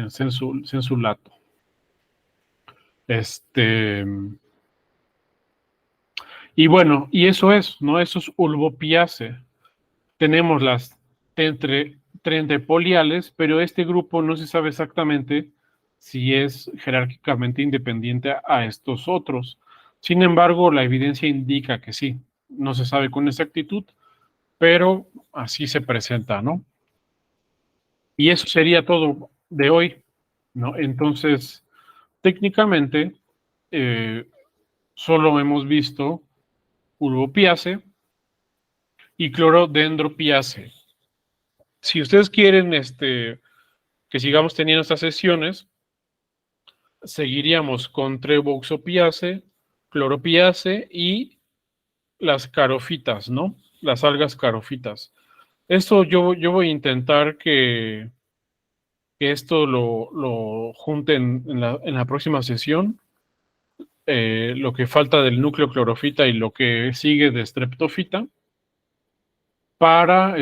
sensu lato. Este, y bueno, y eso es, ¿no? Eso es Ulvopiaceae. Tenemos las entre poliales, pero este grupo no se sabe exactamente si es jerárquicamente independiente a estos otros. Sin embargo, la evidencia indica que sí. No se sabe con exactitud, pero así se presenta, ¿no? Y eso sería todo de hoy, ¿no? Entonces, técnicamente, eh, solo hemos visto Ulvopiaceae y Clorodendropiaceae. Si ustedes quieren que sigamos teniendo estas sesiones, seguiríamos con Treboxopiaceae, Cloropiaceae y las carofitas, ¿no? Las algas carofitas. Esto yo voy a intentar que esto lo junten en la próxima sesión, lo que falta del núcleo clorofita y lo que sigue de streptofita, para